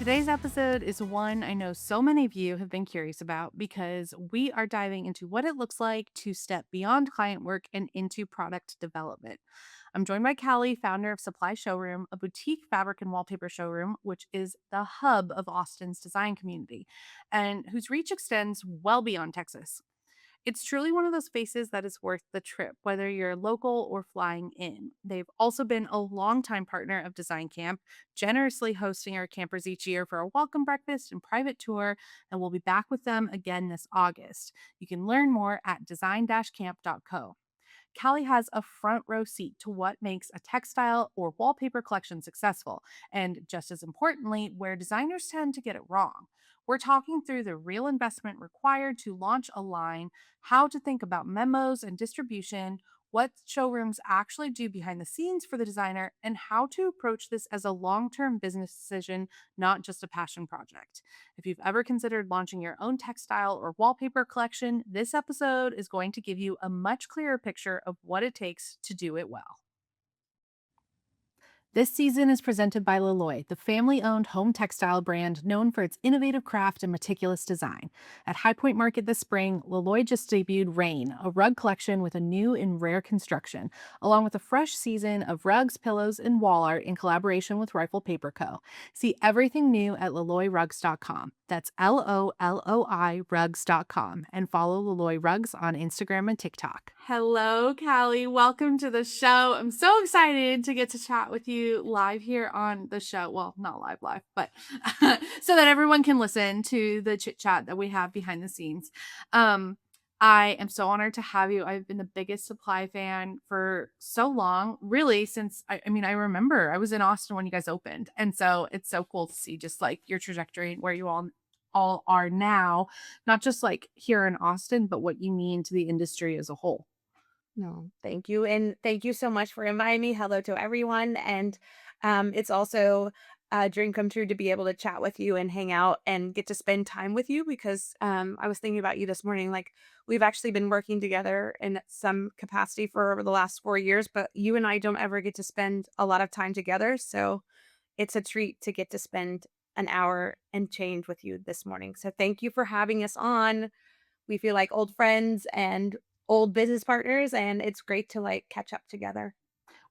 Today's episode is one I know so many of you have been curious about because we are diving into what it looks like to step beyond client work and into product development. I'm joined by Callie, founder of Supply Showroom, a boutique fabric and wallpaper showroom, which is the hub of Austin's design community and whose reach extends well beyond Texas. It's truly one of those spaces that is worth the trip, whether you're local or flying in. They've also been a longtime partner of Design Camp, generously hosting our campers each year for a welcome breakfast and private tour, and we'll be back with them again this August. You can learn more at design-camp.co. Callie has a front row seat to what makes a textile or wallpaper collection successful, and just as importantly, where designers tend to get it wrong. We're talking through the real investment required to launch a line, how to think about memos and distribution, what showrooms actually do behind the scenes for the designer, and how to approach this as a long term business decision, not just a passion project. If you've ever considered launching your own textile or wallpaper collection, this episode is going to give you a much clearer picture of what it takes to do it well. This season is presented by Leloy, the family owned home textile brand known for its innovative craft and meticulous design. At High Point Market this spring, Leloy just debuted Rain, a rug collection with a new and rare construction, along with a fresh season of rugs, pillows, and wall art in collaboration with Rifle Paper Co. See everything new at LeloyRugs.com. That's LOLOI rugs.com and follow Leloy Rugs on Instagram and TikTok. Hello, Callie. Welcome to the show. I'm so excited to get to chat with you live here on the show. Well, not live, but so that everyone can listen to the chit chat that we have behind the scenes. I am so honored to have you. I've been the biggest Supply fan for so long, really, since I remember I was in Austin when you guys opened. And so it's so cool to see just like your trajectory and where you all are now, not just like here in Austin, but what you mean to the industry as a whole. No, thank you. And thank you so much for inviting me. Hello to everyone. And it's also a dream come true to be able to chat with you and hang out and get to spend time with you because I was thinking about you this morning. Like, we've actually been working together in some capacity for over the last 4 years, but you and I don't ever get to spend a lot of time together. So it's a treat to get to spend an hour and change with you this morning. So thank you for having us on. We feel like old friends and old business partners, and it's great to, like, catch up together.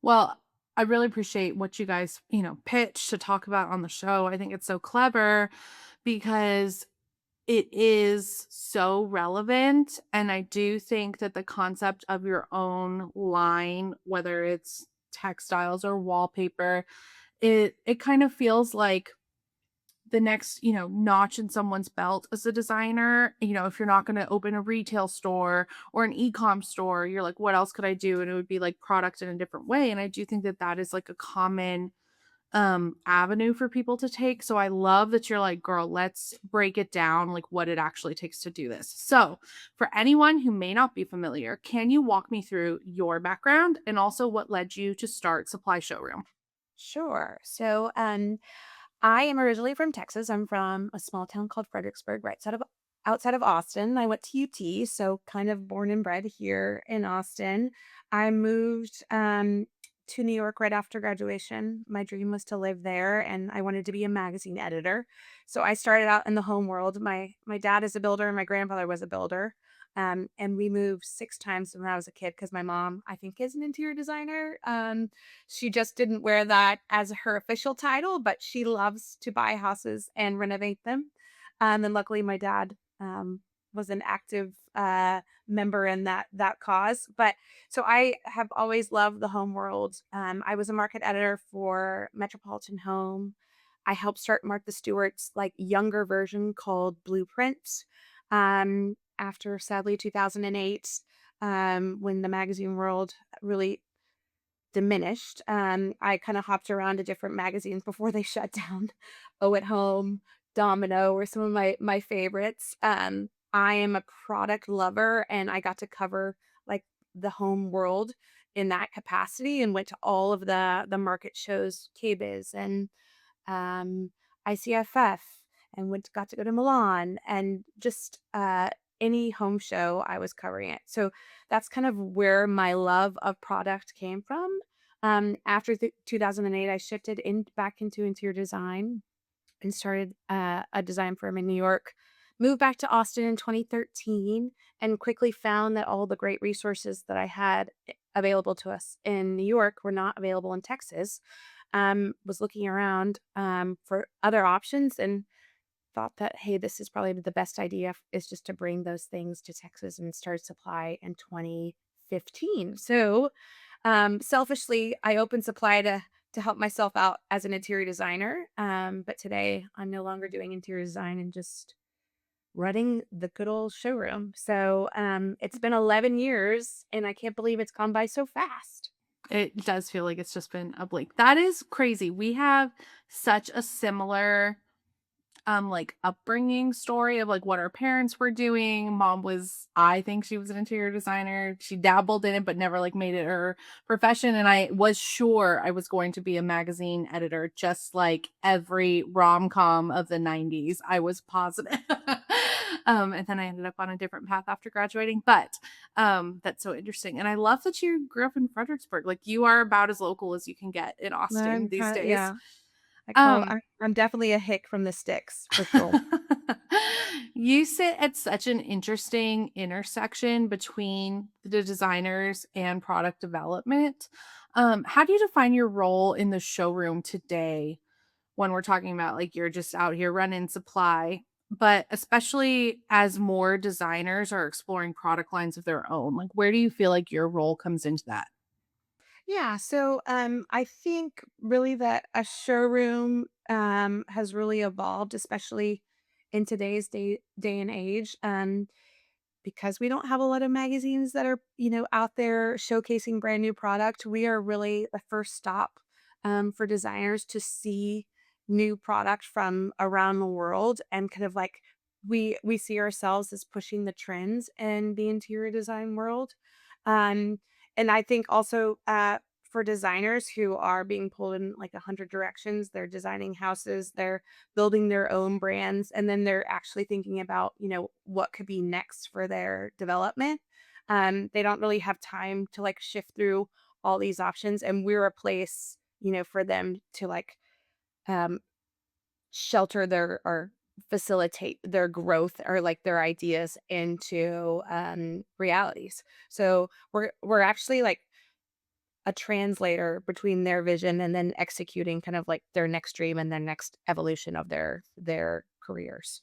Well, I really appreciate what you guys, pitch to talk about on the show. I think it's so clever because it is so relevant. And I do think that the concept of your own line, whether it's textiles or wallpaper, it kind of feels like the next, notch in someone's belt as a designer. If you're not going to open a retail store or an e-com store, you're like, what else could I do? And it would be like product in a different way. And I do think that that is like a common avenue for people to take. So I love that you're like, girl, let's break it down, like what it actually takes to do this. So, for anyone who may not be familiar, can you walk me through your background and also what led you to start Supply Showroom? Sure. So, I am originally from Texas. I'm from a small town called Fredericksburg, right outside of Austin. I went to UT, so kind of born and bred here in Austin. I moved to New York right after graduation. My dream was to live there, and I wanted to be a magazine editor. So I started out in the home world. My dad is a builder, and my grandfather was a builder. And we moved 6 times when I was a kid because my mom, I think, is an interior designer. She just didn't wear that as her official title, but she loves to buy houses and renovate them. And luckily, my dad was an active member in that cause. But so I have always loved the home world. I was a market editor for Metropolitan Home. I helped start Martha Stewart's like younger version called Blueprints. After sadly 2008, when the magazine world really diminished. I kind of hopped around to different magazines before they shut down. Oh, at Home, Domino were some of my favorites. I am a product lover, and I got to cover like the home world in that capacity, and went to all of the market shows, KBIS and um, ICFF, and got to go to Milan, and just any home show I was covering it. So that's kind of where my love of product came from. After 2008, I shifted in back into interior design. and started a design firm in New York. Moved back to Austin in 2013 and quickly found that all the great resources that I had available to us in New York were not available in Texas. Was looking around for other options and thought that, hey, this is probably the best idea is just to bring those things to Texas and start supply in 2015. So selfishly, I opened supply to help myself out as an interior designer. But today I'm no longer doing interior design and just running the good old showroom. So it's been 11 years and I can't believe it's gone by so fast. It does feel like it's just been a blink. That is crazy. We have such a similar like upbringing story of like what our parents were doing. Mom was, I think she was an interior designer. She dabbled in it but never like made it her profession, and I was sure I was going to be a magazine editor just like every rom-com of the 90s. I was positive. And then I ended up on a different path after graduating, but that's so interesting. And I love that you grew up in Fredericksburg. Like you are about as local as you can get in Austin I'm these kind of, days. yeah. Um I'm definitely a hick from the sticks for sure. You sit at such an interesting intersection between the designers and product development. How do you define your role in the showroom today when we're talking about like you're just out here running supply, but especially as more designers are exploring product lines of their own? Like, where do you feel like your role comes into that? Yeah, so I think really that a showroom has really evolved, especially in today's day and age. Because we don't have a lot of magazines that are, out there showcasing brand new product, we are really the first stop for designers to see new product from around the world and kind of like we see ourselves as pushing the trends in the interior design world. Um, and I think also for designers who are being pulled in like 100 directions, they're designing houses, they're building their own brands, and then they're actually thinking about, what could be next for their development. They don't really have time to like shift through all these options, and we're a place, for them to like um, shelter their or facilitate their growth or like their ideas into realities. So we're actually like a translator between their vision and then executing kind of like their next dream and their next evolution of their careers.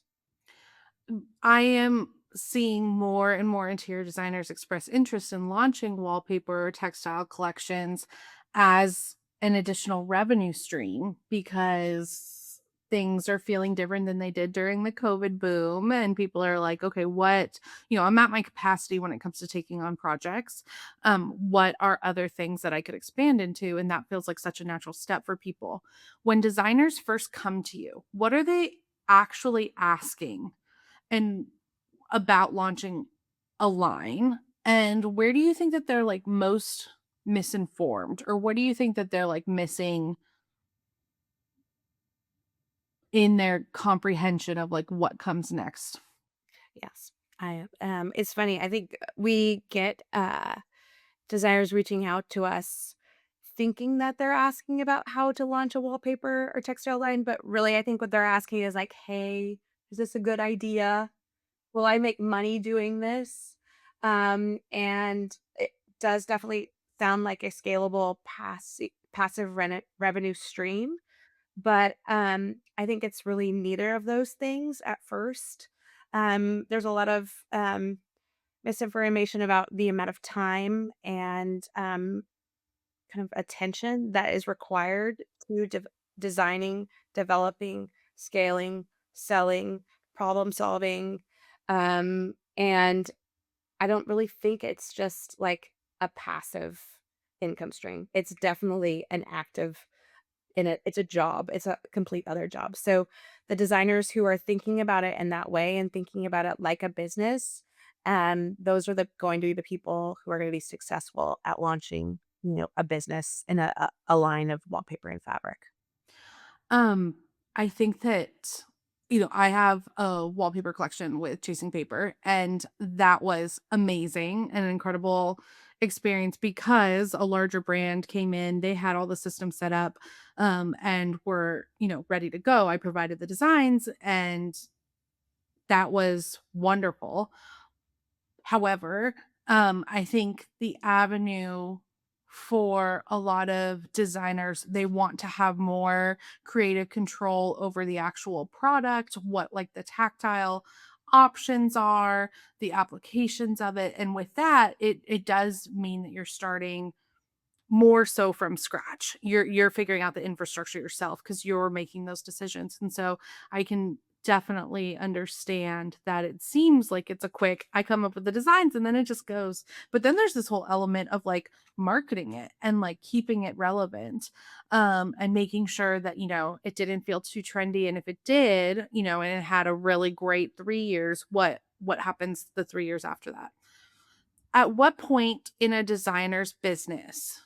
I am seeing more and more interior designers express interest in launching wallpaper or textile collections as an additional revenue stream because things are feeling different than they did during the COVID boom. And people are like, okay, I'm at my capacity when it comes to taking on projects. What are other things that I could expand into? And that feels like such a natural step for people. When designers first come to you, what are they actually asking? And about launching a line, and where do you think that they're, like, most misinformed, or what do you think that they're, like, missing in their comprehension of, like, what comes next? Yes. It's funny. I think we get designers reaching out to us thinking that they're asking about how to launch a wallpaper or textile line, but really I think what they're asking is like, "Hey, is this a good idea? Will I make money doing this?" And it does definitely sound like a scalable passive revenue stream, but I think it's really neither of those things at first. There's a lot of misinformation about the amount of time and kind of attention that is required to designing, developing, scaling, selling, problem solving. And I don't really think it's just like a passive income stream. It's definitely an active in it. It's a job. It's a complete other job. So the designers who are thinking about it in that way and thinking about it like a business, those are going to be the people who are going to be successful at launching, a business and a line of wallpaper and fabric. Um, I think that I have a wallpaper collection with Chasing Paper, and that was amazing, and an incredible experience because a larger brand came in, they had all the systems set up, and were, ready to go. I provided the designs, and that was wonderful. However, I think the avenue for a lot of designers, they want to have more creative control over the actual product, what like the tactile options are, the applications of it. And with that, it does mean that you're starting more so from scratch. You're figuring out the infrastructure yourself because 'cause you're making those decisions, and so I can definitely understand that it seems like it's a quick, I come up with the designs and then it just goes. But then there's this whole element of, like, marketing it and, like, keeping it relevant, and making sure that, it didn't feel too trendy, and if it did, and it had a really great 3 years, what happens the 3 years after that? At what point in a designer's business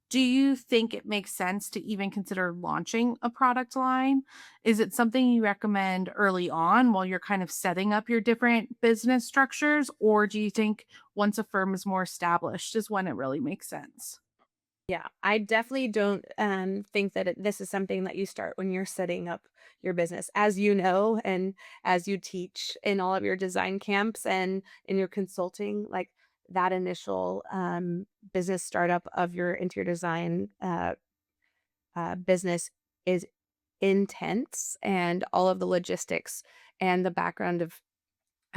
do you think it makes sense to even consider launching a product line? Is it something you recommend early on while you're kind of setting up your different business structures? Or do you think once a firm is more established is when it really makes sense? Yeah, I definitely don't think that this is something that you start when you're setting up your business. As you know, and as you teach in all of your design camps and in your consulting, like that initial business startup of your interior design business is intense, and all of the logistics and the background of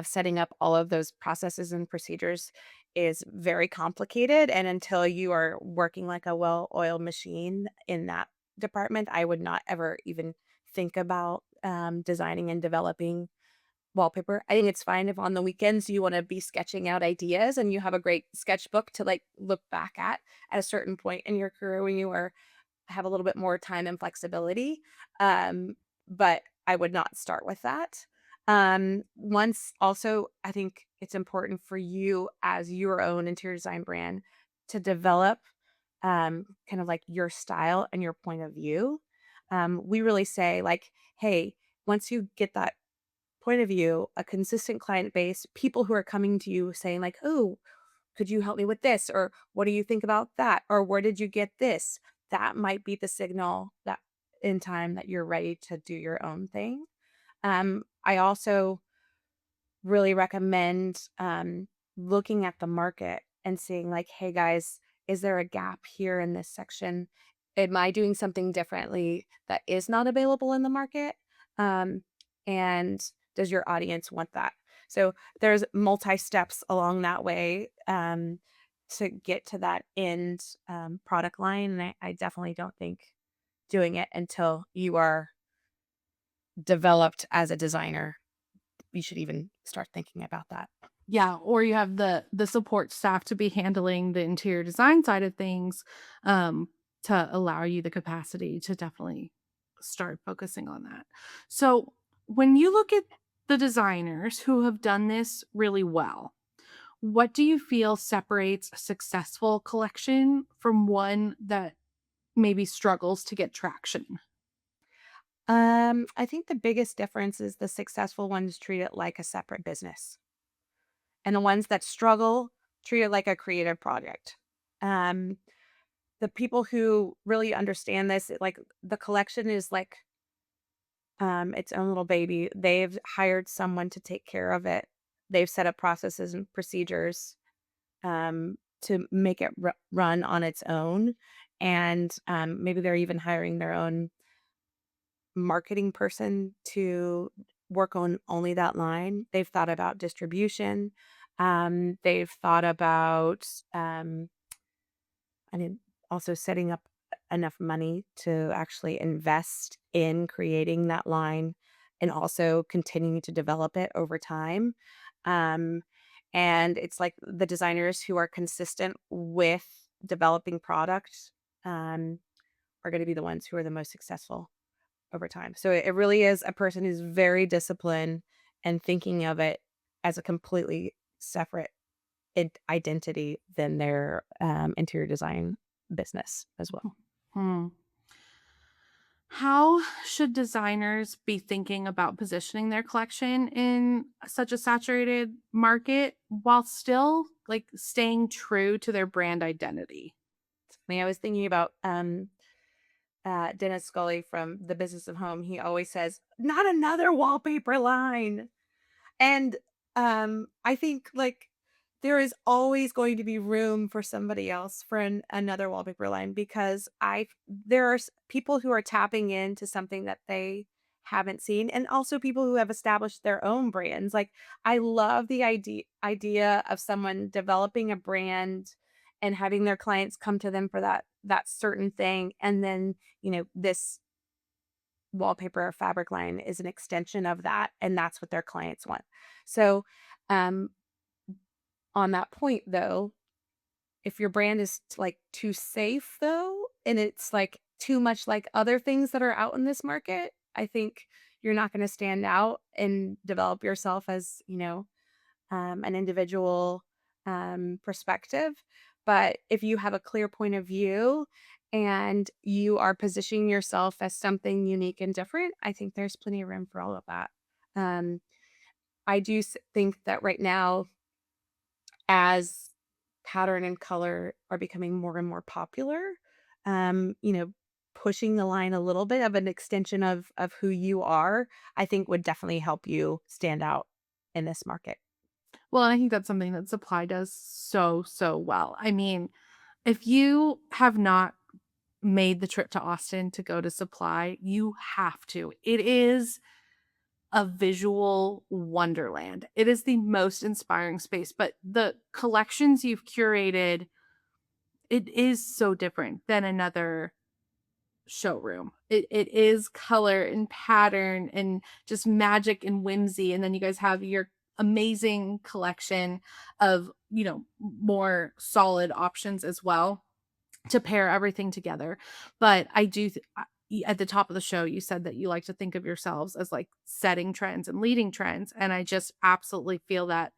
setting up all of those processes and procedures is very complicated, and until you are working like a well-oiled machine in that department, I would not ever even think about, designing and developing wallpaper. I think it's fine if on the weekends you wanna be sketching out ideas and you have a great sketchbook to, like, look back at a certain point in your career when you are have a little bit more time and flexibility, but I would not start with that. Once also, I think it's important for you as your own interior design brand to develop kind of like your style and your point of view. We really say like, hey, once you get that point of view, a consistent client base, people who are coming to you saying like, oh, could you help me with this? Or what do you think about that? Or where did you get this? That might be the signal that in time that you're ready to do your own thing. I also really recommend looking at the market and seeing like, hey guys, is there a gap here in this section? Am I doing something differently that is not available in the market? Um, and does your audience want that? So there's multi steps along that way to get to that end product line. And I definitely don't think doing it until you are developed as a designer, you should even start thinking about that. Yeah, or you have the support staff to be handling the interior design side of things, um, to allow you the capacity to definitely start focusing on that. So, when you look at the designers who have done this really well, what do you feel separates a successful collection from one that maybe struggles to get traction? I think the biggest difference is the successful ones treat it like a separate business, and the ones that struggle treat it like a creative project. Um, the people who really understand this, like the collection is like its own little baby. They've hired someone to take care of it. They've set up processes and procedures to make it run on its own, and maybe they're even hiring their own marketing person to work on only that line. They've thought about distribution. They've thought about I mean also setting up enough money to actually invest in creating that line and also continuing to develop it over time. Um, and it's like the designers who are consistent with developing product are going to be the ones who are the most successful over time. So it really is a person who's very disciplined and thinking of it as a completely separate identity than their interior design business as well. Hmm. How should designers be thinking about positioning their collection in such a saturated market while still like staying true to their brand identity? I mean, I was thinking about Dennis Scully from The Business of Home. He always says, "Not another wallpaper line." And, I think, like, there is always going to be room for somebody else for another wallpaper line because there are people who are tapping into something that they haven't seen, and also people who have established their own brands. Like, I love the idea of someone developing a brand and having their clients come to them for that certain thing, and then, this wallpaper or fabric line is an extension of that, and that's what their clients want. So, um, on that point though, if your brand is like too safe though, and it's like too much like other things that are out in this market, I think you're not going to stand out and develop yourself as, an individual perspective. But if you have a clear point of view and you are positioning yourself as something unique and different, I think there's plenty of room for all of that. Um, I do think that right now, as pattern and color are becoming more and more popular, um, you know, pushing the line a little bit of an extension of who you are, I think would definitely help you stand out in this market. Well, and I think that's something that supply does so, so well. I mean, if you have not made the trip to Austin to go to supply, you have to. It is a visual wonderland. It is the most inspiring space, but the collections you've curated, it is so different than another showroom. It is color and pattern and just magic and whimsy, and then you guys have your amazing collection of, more solid options as well to pair everything together. But I do at the top of the show, you said that you like to think of yourselves as like setting trends and leading trends, and I just absolutely feel that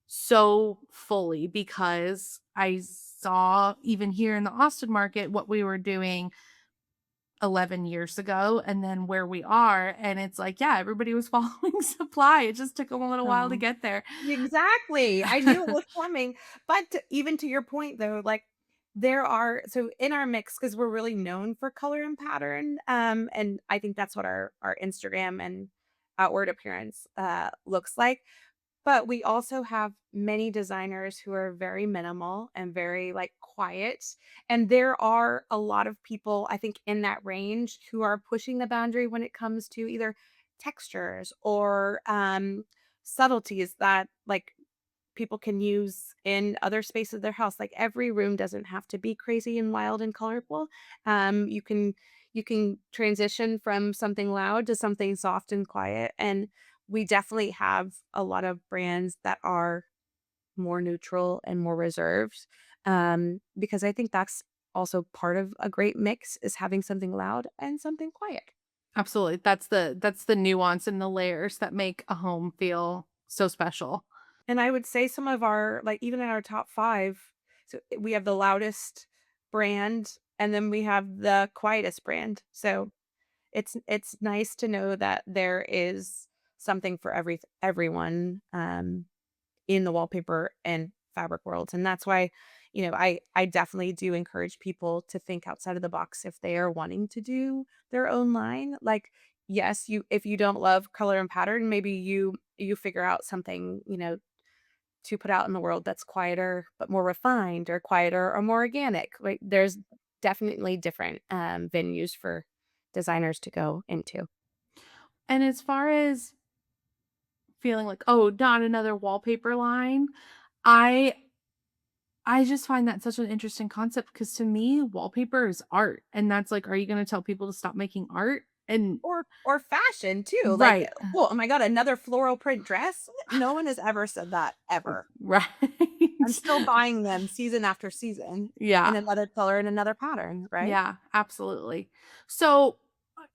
so fully because I saw even here in the Austin market what we were doing 11 years ago and then where we are, and it's like, yeah, everybody was following supply. It just took them a little while to Oh, get there. exactly. I knew it was coming. But even to your point though, like in our mix, because we're really known for color and pattern, and I think that's what our Instagram and outward appearance looks like. But we also have many designers who are very minimal and very, like, quiet, and there are a lot of people, I think, in that range who are pushing the boundary when it comes to either textures or, subtleties that, like, people can use in other spaces of their house. Like, every room doesn't have to be crazy and wild and colorful. You can transition from something loud to something soft and quiet, and we definitely have a lot of brands that are more neutral and more reserved, because I think that's also part of a great mix is having something loud and something quiet. Absolutely. That's the nuance and the layers that make a home feel so special. And I would say some of our like, even in our top 5, so we have the loudest brand, and then we have the quietest brand. So it's nice to know that there is something for everyone, in the wallpaper and fabric worlds, and that's why, I definitely do encourage people to think outside of the box if they are wanting to do their own line. Like, yes, if you don't love color and pattern, maybe you figure out something, to put out in the world that's quieter but more refined, or quieter or more organic. Like, there's definitely different, venues for designers to go into. And as far as feeling like, "Oh, not another wallpaper line," I I just find that such an interesting concept because to me, wallpaper is art, and that's like, are you gonna tell people to stop making art? And Or fashion too, like, right. oh my god, another floral print dress? No one has ever said that, ever. Right. I'm still buying them season after season in Yeah. another color and another pattern, right? Yeah, absolutely. So,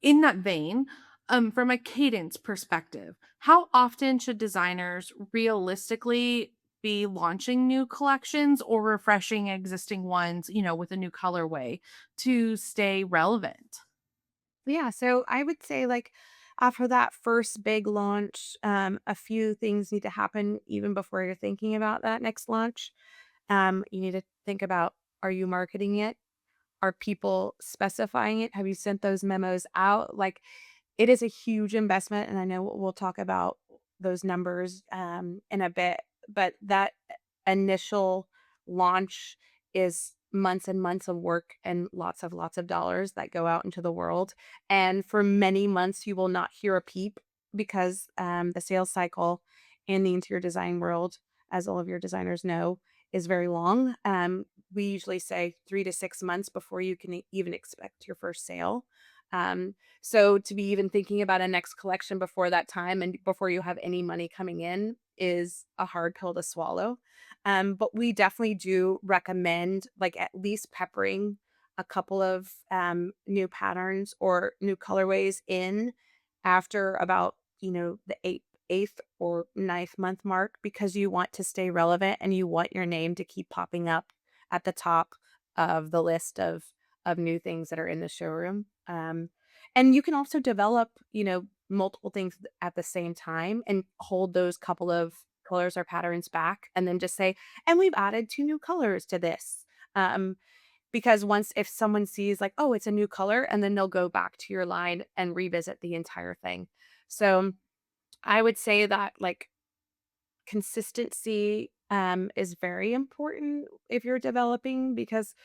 in that vein, from a cadence perspective, how often should designers realistically be launching new collections or refreshing existing ones, with a new colorway to stay relevant? Yeah, so I would say, like, after that first big launch, a few things need to happen even before you're thinking about that next launch. You need to think about, are you marketing it? Are people specifying it? Have you sent those memos out? Like, it is a huge investment, and I know we'll talk about those numbers, in a bit, but that initial launch is months and months of work and lots of dollars that go out into the world, and for many months, you will not hear a peep because, the sales cycle in the interior design world, as all of your designers know, is very long. We usually say 3 to 6 months before you can even expect your first sale. Um, so to be even thinking about a next collection before that time and before you have any money coming in is a hard pill to swallow. But we definitely do recommend like at least peppering a couple of new patterns or new colorways in after about, the eighth or ninth month mark because you want to stay relevant and you want your name to keep popping up at the top of the list of new things that are in the showroom. And you can also develop, multiple things at the same time and hold those couple of colors or patterns back and then just say, and we've added 2 new colors to this. Um, because once if someone sees like, oh, it's a new color, and then they'll go back to your line and revisit the entire thing. So I would say that like consistency is very important if you're developing because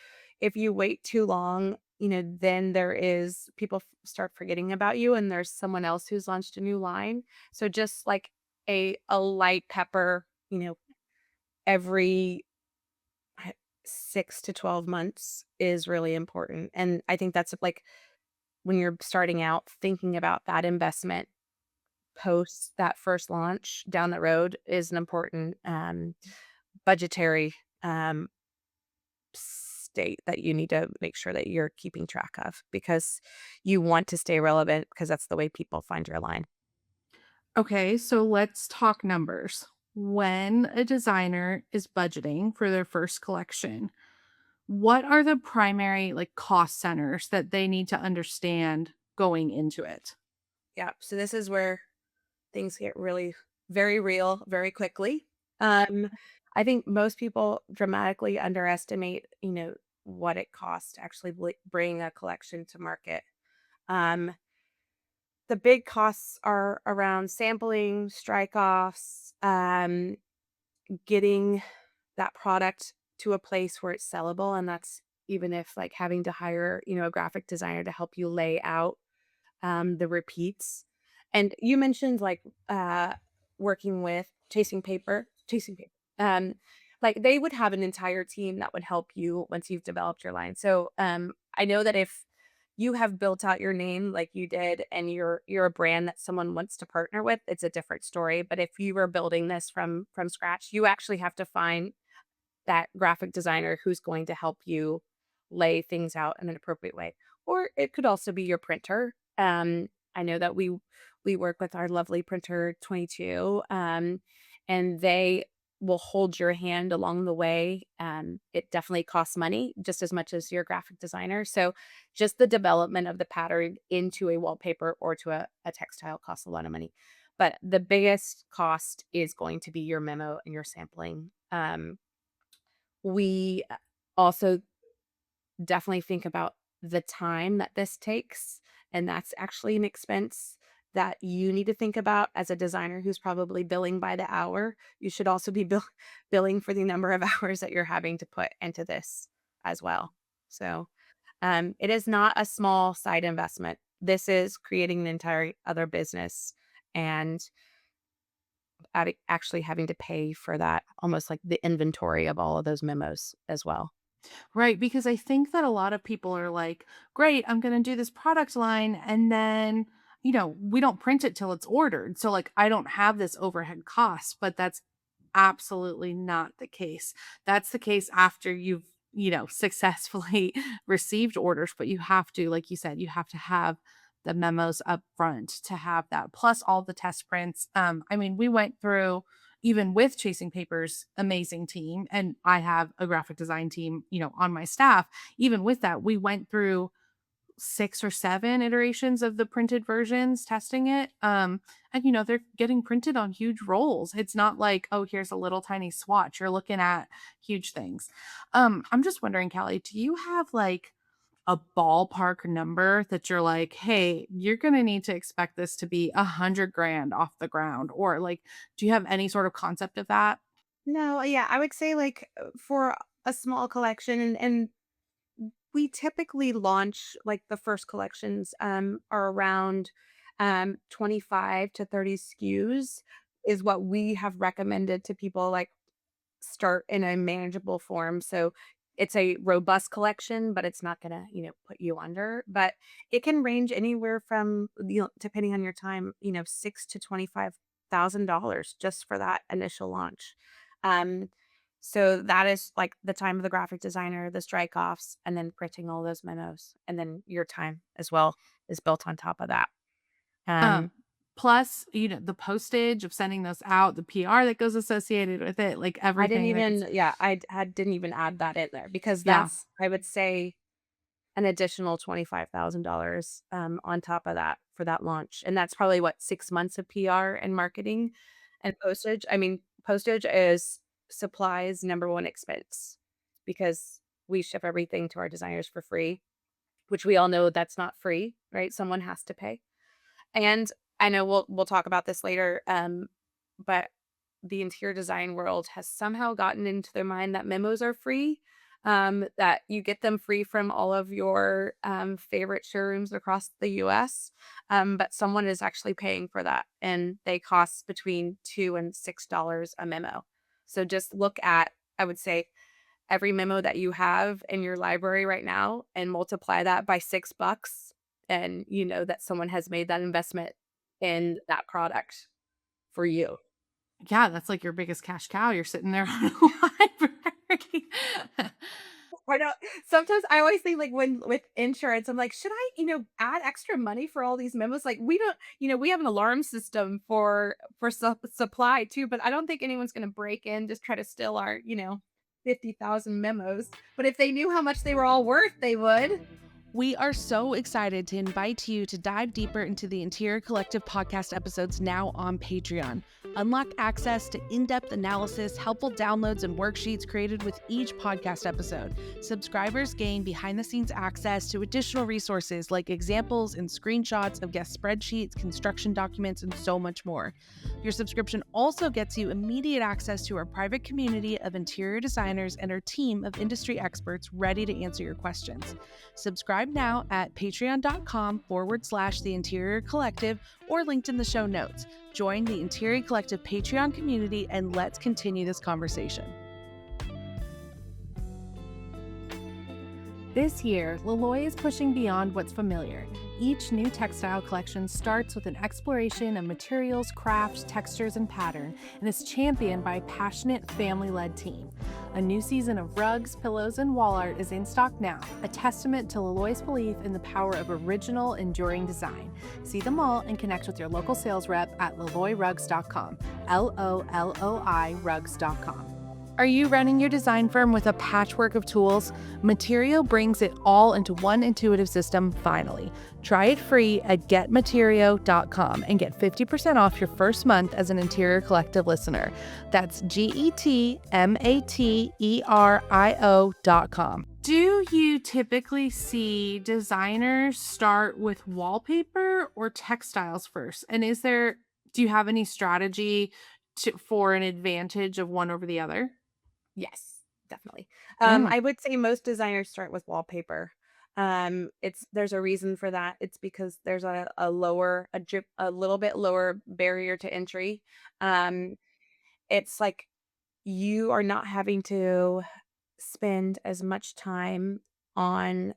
if you wait too long, then there is people start forgetting about you and there's someone else who's launched a new line. So just like a light pepper, every uh, 6 to 12 months is really important. And I think that's like when you're starting out thinking about that investment post that first launch down the road is an important budgetary um state that you need to make sure that you're keeping track of because you want to stay relevant because that's the way people find your line. Okay, so let's talk numbers. When a designer is budgeting for their first collection, what are the primary like cost centers that they need to understand going into it? Yeah, so this is where things get really very real very quickly. Um, I think most people dramatically underestimate, what it costs to actually bring a collection to market. Um, the big costs are around sampling, strike offs, getting that product to a place where it's sellable, and that's even if like having to hire, a graphic designer to help you lay out the repeats. And you mentioned like working with chasing paper. Like they would have an entire team that would help you once you've developed your line. So I know that if you have built out your name like you did and you're a brand that someone wants to partner with, it's a different story. But if you were building this from scratch, you actually have to find that graphic designer who's going to help you lay things out in an appropriate way. Or it could also be your printer. I know that we work with our lovely printer 22, and they will hold your hand along the way. It definitely costs money just as much as your graphic designer. So just the development of the pattern into a wallpaper or to a textile costs a lot of money. But the biggest cost is going to be your memo and your sampling. We also definitely think about the time that this takes, and that's actually an expense that you need to think about as a designer who's probably billing by the hour. You should also be billing for the number of hours that you're having to put into this as well. So, it is not a small side investment. This is creating an entire other business and actually having to pay for that, almost like the inventory of all of those memos as well. Right, because I think that a lot of people are like, "Great, I'm gonna do this product line," and then, we don't print it till it's ordered. So, like, I don't have this overhead cost, but that's absolutely not the case. That's the case after you've, successfully received orders, but you have to, like you said, you have to have the memos up front to have that, plus all the test prints. I mean, we went through even with Chasing Paper's amazing team, and I have a graphic design team, on my staff. Even with that, we went through 6 or 7 iterations of the printed versions testing it. And they're getting printed on huge rolls. It's not like, oh, here's a little tiny swatch. You're looking at huge things. I'm just wondering, Callie, do you have like a ballpark number that you're like, hey, you're gonna need to expect this to be 100 grand off the ground? Or like, do you have any sort of concept of that? No, yeah, I would say like for a small collection, and we typically launch like the first collections are around 25 to 30 SKUs is what we have recommended to people, like start in a manageable form. So it's a robust collection, but it's not gonna, put you under. But it can range anywhere from, depending on your time, six to $25,000 just for that initial launch. Um, so that is like the time of the graphic designer, the strike offs, and then printing all those memos, and then your time as well is built on top of that. Um, Um, plus, the postage of sending those out, the PR that goes associated with it, like I didn't everything that gets. even, yeah, didn't even add that in there because Yeah. that's, I would say, an additional $25,000, on top of that for that launch, and that's probably, what, 6 months of PR and marketing and postage? I mean, postage is supplies number 1 expense because we ship everything to our designers for free, which we all know that's not free, right? Someone has to pay. And I know we'll talk about this later, but the interior design world has somehow gotten into their mind that memos are free, that you get them free from all of your favorite showrooms across the US. But someone is actually paying for that, and they cost between $2 and $6 a memo. So just look at, I would say, every memo that you have in your library right now and multiply that by $6, and you know that someone has made that investment in that product for you. Yeah, that's like your biggest cash cow. You're sitting there on a library. Or no, sometimes I always think, like, when with insurance, I'm like, should I, add extra money for all these memos? Like, we don't, we have an alarm system for supply too, but I don't think anyone's gonna break in, just try to steal our, 50,000 memos. But if they knew how much they were all worth, they would. We are so excited to invite you to dive deeper into the Interior Collective podcast episodes now on Patreon. Unlock access to in depth analysis, helpful downloads, and worksheets created with each podcast episode. Subscribers gain behind the scenes access to additional resources like examples and screenshots of guest spreadsheets, construction documents, and so much more. Your subscription also gets you immediate access to our private community of interior designers and our team of industry experts ready to answer your questions. Subscribe now at patreon.com/the Interior Collective or linked in the show notes. Join the Interior Collective Patreon community and let's continue this conversation. This year, Laloy is pushing beyond what's familiar. Each new textile collection starts with an exploration of materials, crafts, textures, and pattern, and is championed by a passionate, family-led team. A new season of rugs, pillows, and wall art is in stock now, a testament to Laloy's belief in the power of original, enduring design. See them all and connect with your local sales rep at laloyrugs.com, LOLOI rugs.com. Are you running your design firm with a patchwork of tools? Material brings it all into one intuitive system finally. Try it free at getmaterio.com and get 50% off your first month as an Interior Collective listener. That's GETMATERIO.com. Do you typically see designers start with wallpaper or textiles first? And do you have any strategy for an advantage of one over the other? Yes, definitely. Mm. I would say most designers start with wallpaper. It's there's a reason for that. It's because there's a little bit lower barrier to entry. Um, it's like you are not having to spend as much time on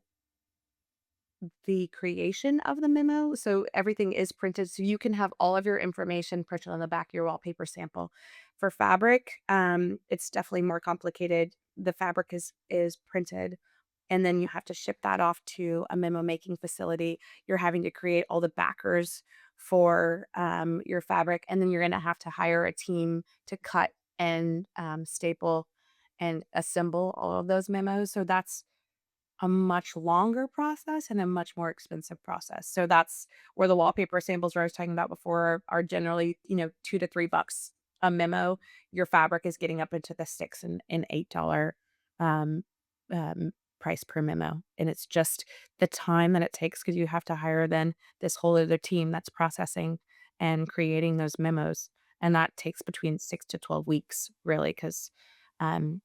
the creation of the memo. So everything is printed. So you can have all of your information printed on the back of your wallpaper sample. For fabric, it's definitely more complicated. The fabric is printed, and then you have to ship that off to a memo making facility. You're having to create all the backers for your fabric, and then you're going to have to hire a team to cut and staple and assemble all of those memos. So a much longer process and a much more expensive process. So that's where the wallpaper samples where I was talking about before are generally, 2 to $3 a memo. Your fabric is getting up into the 6 and $8 um, um, price per memo. And it's just the time that it takes because you have to hire then this whole other team that's processing and creating those memos. And that takes between 6 to 12 weeks, really, because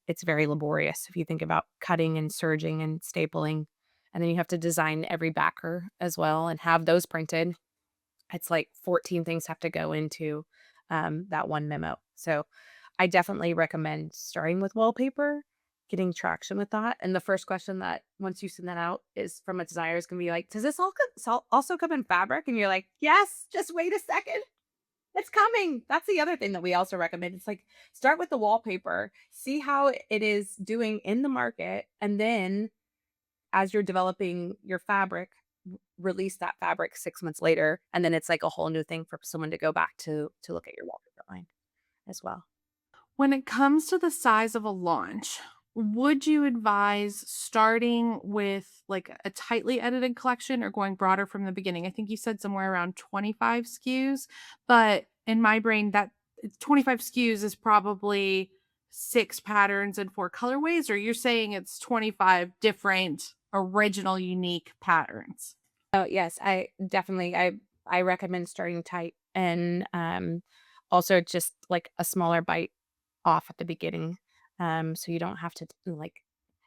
it's very laborious if you think about cutting and serging and stapling, and then you have to design every backer as well and have those printed. It's like 14 things have to go into, that one memo. So, I definitely recommend starting with wallpaper, getting traction with that, and the first question that once you send that out is from a designer is gonna be like, "Does this all also come in fabric?" And you're like, "Yes, just wait a second." It's coming. That's the other thing that we also recommend. It's like start with the wallpaper, see how it is doing in the market, and then as you're developing your fabric, release that fabric 6 months later, and then it's like a whole new thing for someone to go back to look at your wallpaper line as well. When it comes to the size of a launch, would you advise starting with like a tightly edited collection or going broader from the beginning? I think you said somewhere around 25 SKUs, but in my brain, that 25 SKUs is probably 6 patterns and 4 colorways, or you're saying it's 25 different original unique patterns. Oh, yes, I definitely I recommend starting tight and, also just like a smaller bite off at the beginning, so you don't have to like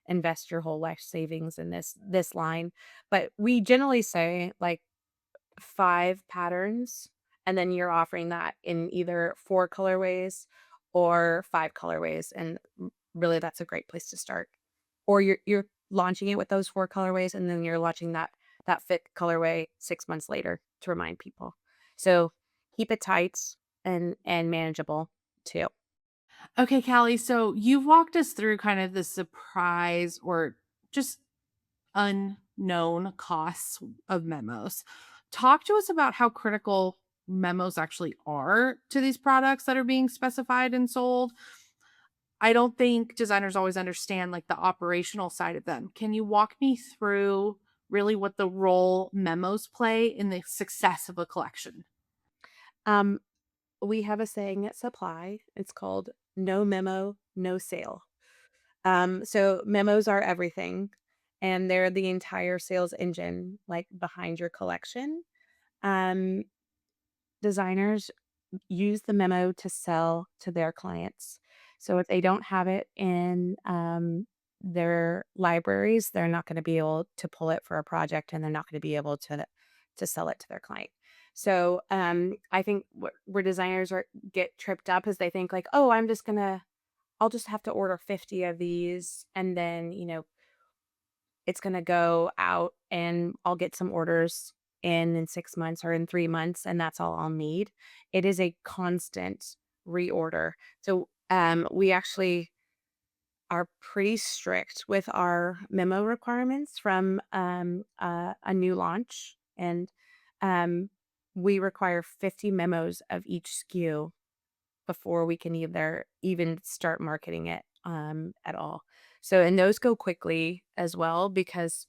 invest your whole life savings in this line. But we generally say like 5 patterns, and then you're offering that in either 4 colorways or 5 colorways, and really that's a great place to start. Or you're launching it with those 4 colorways, and then you're launching that 5th colorway 6 months later to remind people. So, keep it tight and manageable too. Okay, Callie, so you've walked us through kind of the surprise or just unknown costs of memos. Talk to us about how critical memos actually are to these products that are being specified and sold. I don't think designers always understand like the operational side of them. Can you walk me through really what the role memos play in the success of a collection? Um, we have a saying at Supply, it's called "No memo, no sale." So memos are everything, and they're the entire sales engine, like, behind your collection. Um, Designers use the memo to sell to their clients. So if they don't have it in, their libraries, they're not gonna be able to pull it for a project, and they're not gonna be able to sell it to their client. So, I think where designers get tripped up is they think like, "Oh, I'll just have to order 50 of these, and then, it's gonna go out and I'll get some orders in 6 months or in 3 months, and that's all I'll need." It is a constant reorder. So, we actually are pretty strict with our memo requirements from, a new launch, and, um, we require 50 memos of each SKU before we can either even start marketing it, at all. So and those go quickly as well because,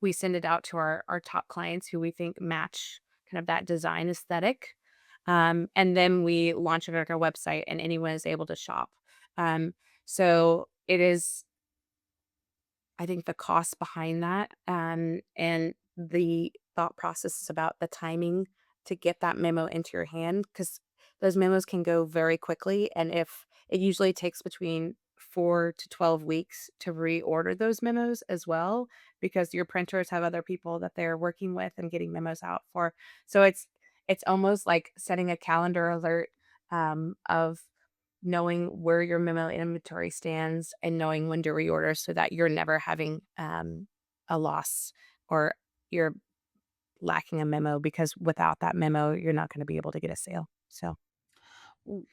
we send it out to our top clients who we think match kind of that design aesthetic, and then we launch it on our website and anyone is able to shop. So it is I think the cost behind that, and the thought process is about the timing to get that memo into your hand because those memos can go very quickly. And if it usually takes between 4 to 12 weeks to reorder those memos as well, because your printers have other people that they're working with and getting memos out for. So it's almost like setting a calendar alert of knowing where your memo inventory stands and knowing when to reorder so that you're never having, a loss or you're lacking a memo because without that memo, you're not gonna be able to get a sale. So,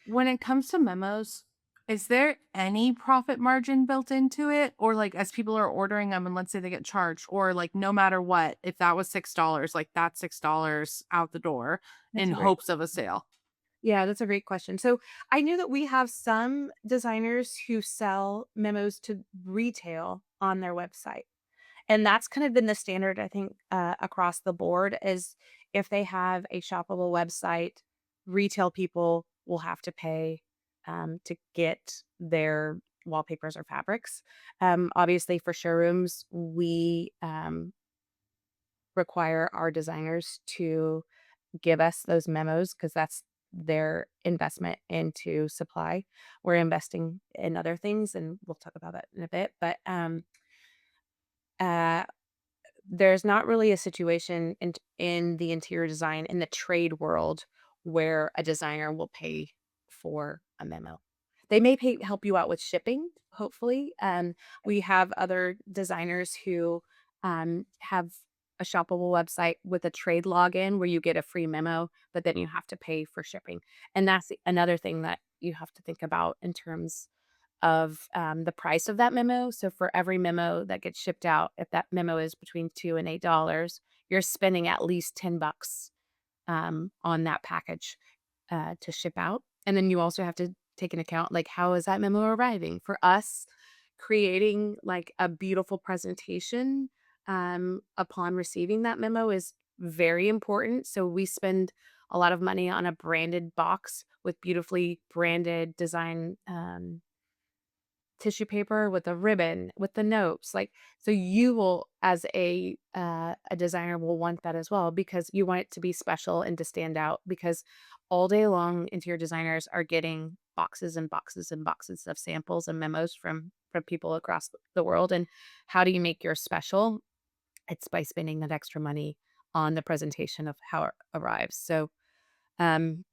When it comes to memos, is there any profit margin built into it? Or like as people are ordering them and let's say they get charged, or like no matter what, if that was $6, like that's $6 out the door in that's a great hopes of a sale. Yeah, that's a great question. So I knew that we have some designers who sell memos to retail on their website. And that's kind of been the standard, I think, across the board is if they have a shoppable website, retail people will have to pay to get their wallpapers or fabrics. Obviously, for showrooms, we require our designers to give us those memos because that's their investment into supply. We're investing in other things, and we'll talk about that in a bit. But uh, there's not really a situation in the interior design in the trade world where a designer will pay for a memo. They may pay help you out with shipping, hopefully. We have other designers who have a shoppable website with a trade login where you get a free memo, but then you have to pay for shipping. And that's another thing that you have to think about in terms of, the price of that memo. So for every memo that gets shipped out, if that memo is between 2 and $8, you're spending at least 10 bucks, on that package, to ship out. And then you also have to take into account, like, how is that memo arriving? For us, creating, like, a beautiful presentation, upon receiving that memo is very important. So we spend a lot of money on a branded box with beautifully branded design, tissue paper with a ribbon, with the notes, like, so you will as a designer will want that as well because you want it to be special and to stand out because all day long interior designers are getting boxes and boxes and boxes of samples and memos from people across the world, and how do you make yours special? It's by spending that extra money on the presentation of how it arrives. So, um,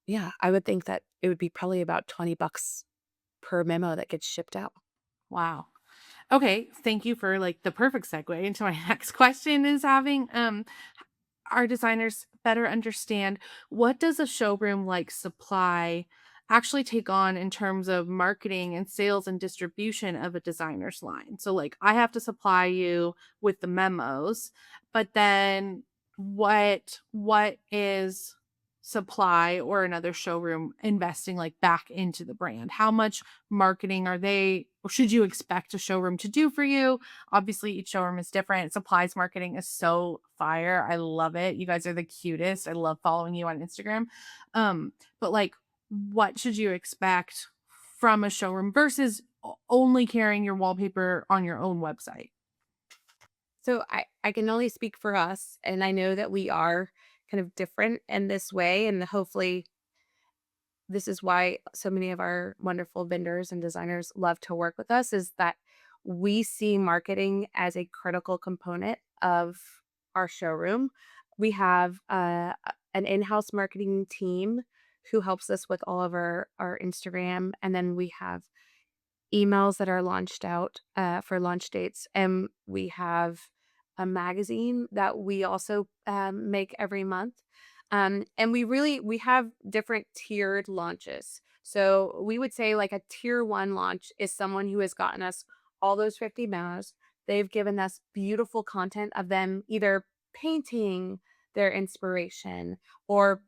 yeah, I would think that it would be probably about 20 bucks per memo that gets shipped out. Wow. Okay, thank you for like the perfect segue into my next question is having our designers better understand what does a showroom like supply actually take on in terms of marketing and sales and distribution of a designer's line. So like I have to supply you with the memos, but then what is supply or another showroom investing like back into the brand? How much marketing are they or should you expect a showroom to do for you? Obviously, each showroom is different. Supplies marketing is so fire. I love it. You guys are the cutest. I love following you on Instagram. But like, what should you expect from a showroom versus only carrying your wallpaper on your own website? So I can only speak for us, and I know that we are kind of different in this way, and hopefully this is why so many of our wonderful vendors and designers love to work with us is that we see marketing as a critical component of our showroom. We have an in-house marketing team who helps us with all of our Instagram, and then we have emails that are launched out, for launch dates, and we have a magazine that we also, make every month, and we have different tiered launches. So, we would say, like, a tier 1 launch is someone who has gotten us all those 50 memos. They've given us beautiful content of them either painting their inspiration or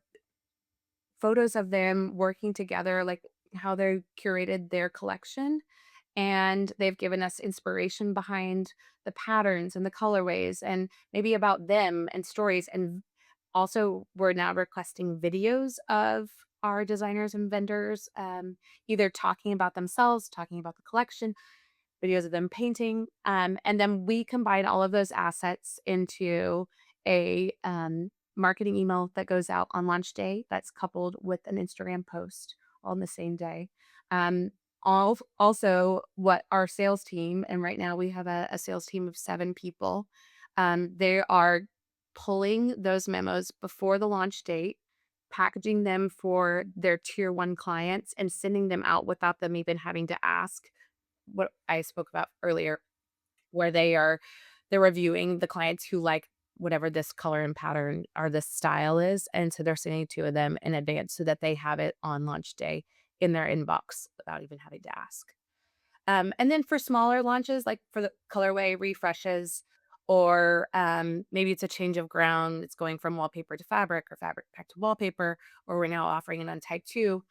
photos of them working together, like, how they curated their collection, and they've given us inspiration behind the patterns and the colorways and maybe about them and stories. And also, we're now requesting videos of our designers and vendors, either talking about themselves, talking about the collection, videos of them painting. And then we combine all of those assets into a marketing email that goes out on launch day that's coupled with an Instagram post on the same day. Um, also, what our sales team, and right now we have a sales team of 7 people, they are pulling those memos before the launch date, packaging them for their tier 1 clients, and sending them out without them even having to ask what I spoke about earlier, where they're reviewing the clients who like whatever this color and pattern or this style is, and so they're sending 2 of them in advance so that they have it on launch day in their inbox without even having to ask. And then for smaller launches, like for the colorway refreshes, or maybe it's a change of ground. It's going from wallpaper to fabric or fabric back to wallpaper, or we're now offering it on type 2.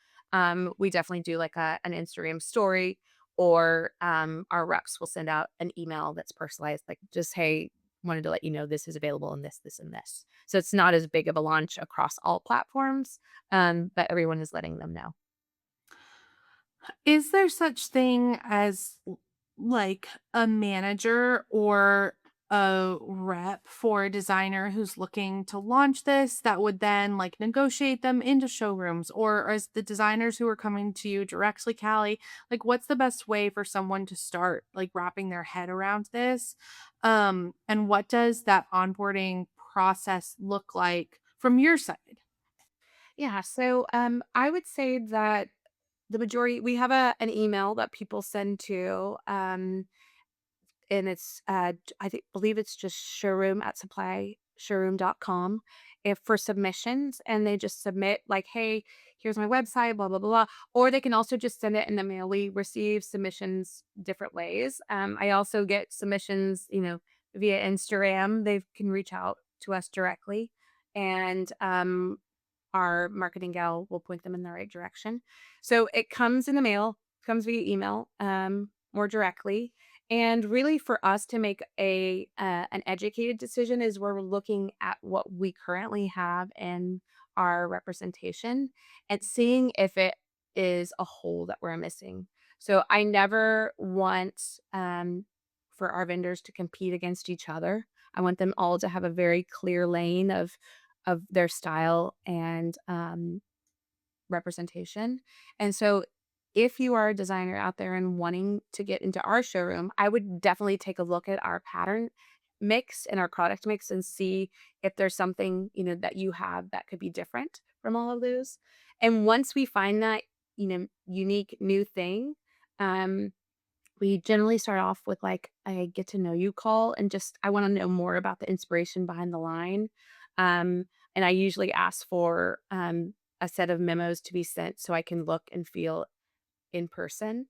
We definitely do like an Instagram story, or our reps will send out an email that's personalized, like just, hey, wanted to let you know this is available in this, this, and this. So it's not as big of a launch across all platforms, but everyone is letting them know. Is there such thing as like a manager or a rep for a designer who's looking to launch this that would then like negotiate them into showrooms, or is the designers who are coming to you directly, Callie? Like what's the best way for someone to start like wrapping their head around this? And what does that onboarding process look like from your side? Yeah, so I would say that the majority, we have an email that people send to, and it's, I think believe it's just showroom at supplyshowroom.com, if for submissions, and they just submit like, "Hey, here's my website, blah, blah, blah," or they can also just send it in the mail. We receive submissions different ways. I also get submissions, via Instagram. They can reach out to us directly, and, our marketing gal will point them in the right direction. So it comes in the mail, comes via email, more directly, and really for us to make an educated decision is where we're looking at what we currently have in our representation and seeing if it is a hole that we're missing. So I never want for our vendors to compete against each other. I want them all to have a very clear lane of their style and representation. And so if you are a designer out there and wanting to get into our showroom, I would definitely take a look at our pattern mix and our product mix and see if there's something, that you have that could be different from all of those. And once we find that, unique new thing, um, we generally start off with like a get to know you call and just I want to know more about the inspiration behind the line. And I usually ask for a set of memos to be sent so I can look and feel in person.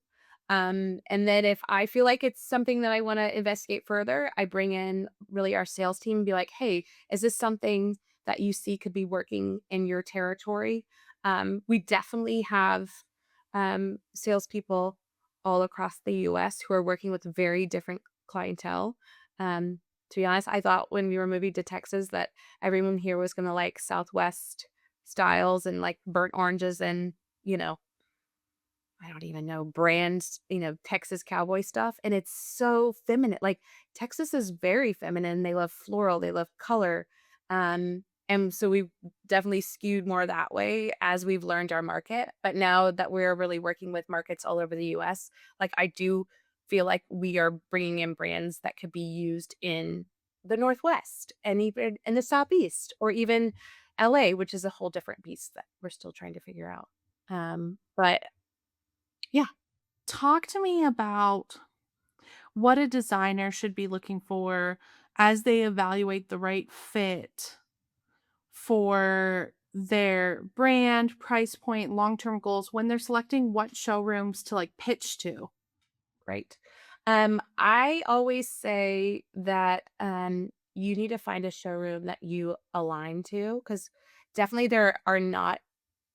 And then if I feel like it's something that I want to investigate further, I bring in really our sales team and be like, hey, is this something that you see could be working in your territory? We definitely have salespeople all across the US who are working with very different clientele. To be honest, I thought when we were moving to Texas that everyone here was going to like Southwest styles and like burnt oranges and, you know, I don't even know brands, Texas cowboy stuff, and it's so feminine. Like, Texas is very feminine. They love floral, they love color. And so we definitely skewed more that way as we've learned our market. But now that we're really working with markets all over the US, like, I do feel like we are bringing in brands that could be used in the Northwest and even in the Southeast or even LA, which is a whole different beast that we're still trying to figure out. But yeah. Talk to me about what a designer should be looking for as they evaluate the right fit for their brand, price point, long-term goals when they're selecting what showrooms to like pitch to. Right. I always say that you need to find a showroom that you align to because definitely there are not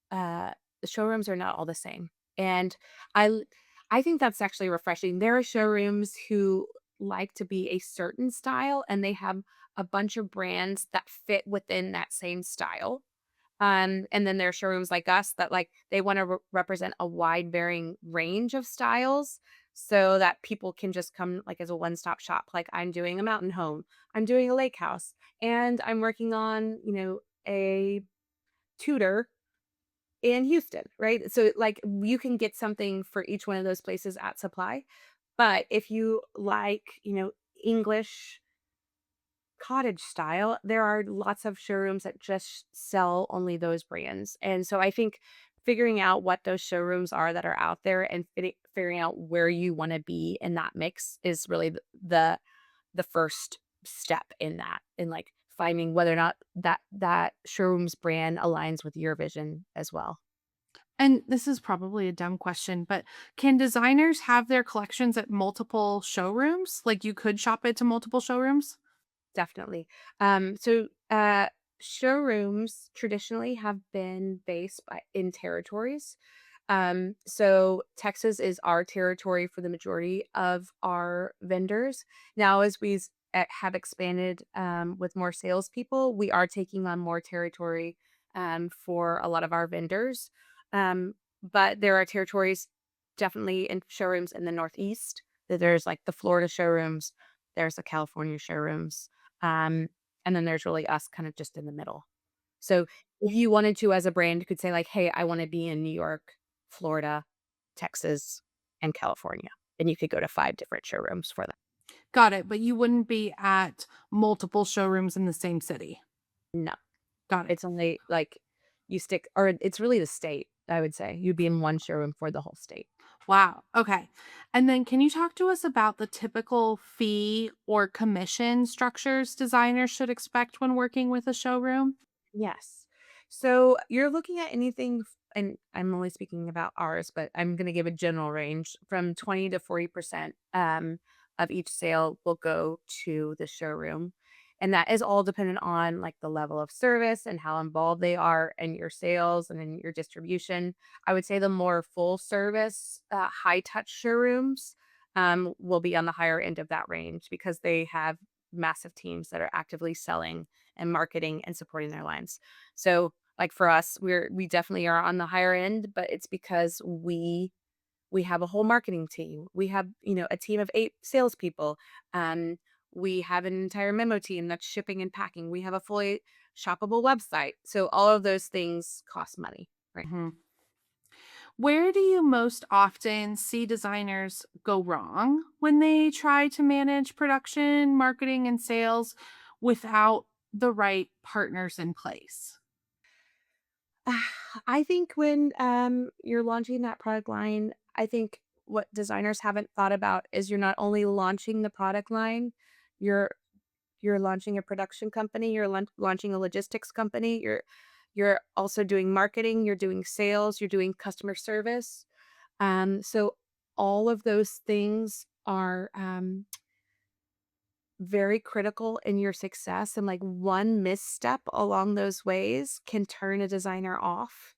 the showrooms are not all the same. And I l- I think that's actually refreshing. There are showrooms who like to be a certain style and they have a bunch of brands that fit within that same style. And then there are showrooms like us that like they want to represent a wide varying range of styles so that people can just come like as a one-stop shop. Like I'm doing a mountain home, I'm doing a lake house, and I'm working on, a Tudor in Houston, right? So like you can get something for each one of those places at Supply. But if you like, English cottage style, there are lots of showrooms that just sell only those brands. And so I think figuring out what those showrooms are that are out there and figuring out where you want to be in that mix is really the first step in that, in like finding whether or not that showroom's brand aligns with your vision as well. And this is probably a dumb question, but can designers have their collections at multiple showrooms? Like you could shop it to multiple showrooms? Definitely. So showrooms traditionally have been based in territories. So Texas is our territory for the majority of our vendors. Now, as have expanded with more salespeople, we are taking on more territory for a lot of our vendors. But there are territories definitely in showrooms in the Northeast. There's like the Florida showrooms, there's the California showrooms, um, and then there's really us kind of just in the middle. So if you wanted to as a brand, you could say like, "Hey, I wanna be in New York, Florida, Texas, and California." And you could go to 5 different showrooms for them. Got it, but you wouldn't be at multiple showrooms in the same city. No, Got it. it's only like you stick or it's really the state, I would say. You'd be in one showroom for the whole state. Wow. Okay. And then can you talk to us about the typical fee or commission structures designers should expect when working with a showroom? Yes. So you're looking at anything, and I'm only speaking about ours, but I'm going to give a general range from 20 to 40% of each sale will go to the showroom. And that is all dependent on like the level of service and how involved they are in your sales and in your distribution. I would say the more full service, high touch showrooms will be on the higher end of that range because they have massive teams that are actively selling and marketing and supporting their lines. So, like for us, we definitely are on the higher end, but it's because we have a whole marketing team. We have, a team of 8 salespeople. Um, we have an entire memo team that's shipping and packing. We have a fully shoppable website. So all of those things cost money, right? Mhm. Where do you most often see designers go wrong when they try to manage production, marketing, and sales without the right partners in place? I think when you're launching that product line, I think what designers haven't thought about is you're not only launching the product line, you're you're launching a production company, you're launching a logistics company, you're also doing marketing, you're doing sales, you're doing customer service. So all of those things are very critical in your success, and like one misstep along those ways can turn a designer off.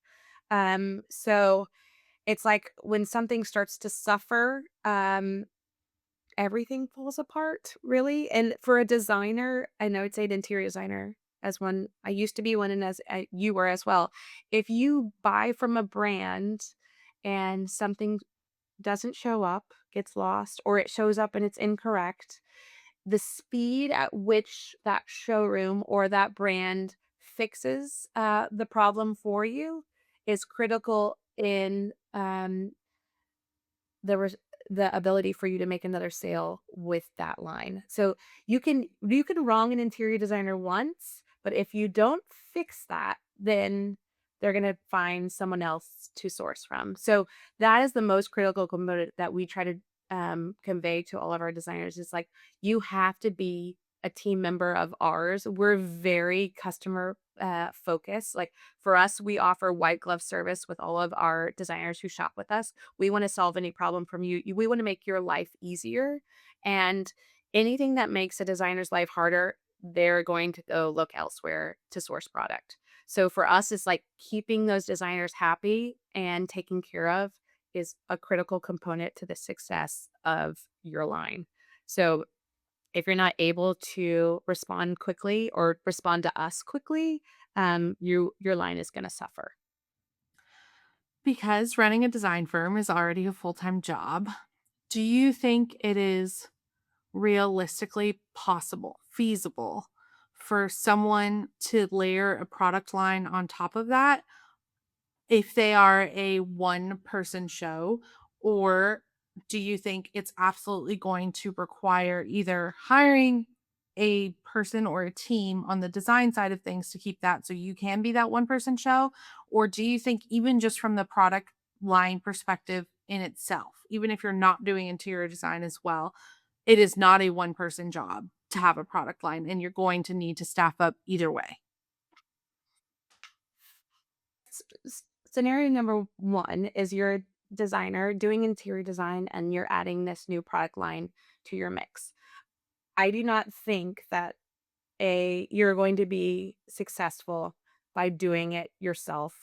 So it's like when something starts to suffer, everything falls apart, really. And for a designer, and I would say an interior designer, as one, I used to be one, and as you were as well. If you buy from a brand and something doesn't show up, gets lost, or it shows up and it's incorrect, the speed at which that showroom or that brand fixes the problem for you is critical in the res the ability for you to make another sale with that line. So you can wrong an interior designer once, but if you don't fix that, then they're gonna find someone else to source from. So that is the most critical component that we try to convey to all of our designers is like you have to be a team member of ours. We're very customer focused. Like for us, we offer white glove service with all of our designers who shop with us. We want to solve any problem from you. We want to make your life easier. And anything that makes a designer's life harder, they're going to go look elsewhere to source product. So for us, it's like keeping those designers happy and taken care of is a critical component to the success of your line. So if you're not able to respond quickly or respond to us quickly, your line is going to suffer. Because running a design firm is already a full time job, do you think it is realistically possible, feasible for someone to layer a product line on top of that if they are a one person show? Or do you think it's absolutely going to require either hiring a person or a team on the design side of things to keep that so you can be that one person show? Or do you think, even just from the product line perspective in itself, even if you're not doing interior design as well, it is not a one person job to have a product line and you're going to need to staff up either way? Scenario number one is you're a designer doing interior design and you're adding this new product line to your mix. I do not think that you're going to be successful by doing it yourself,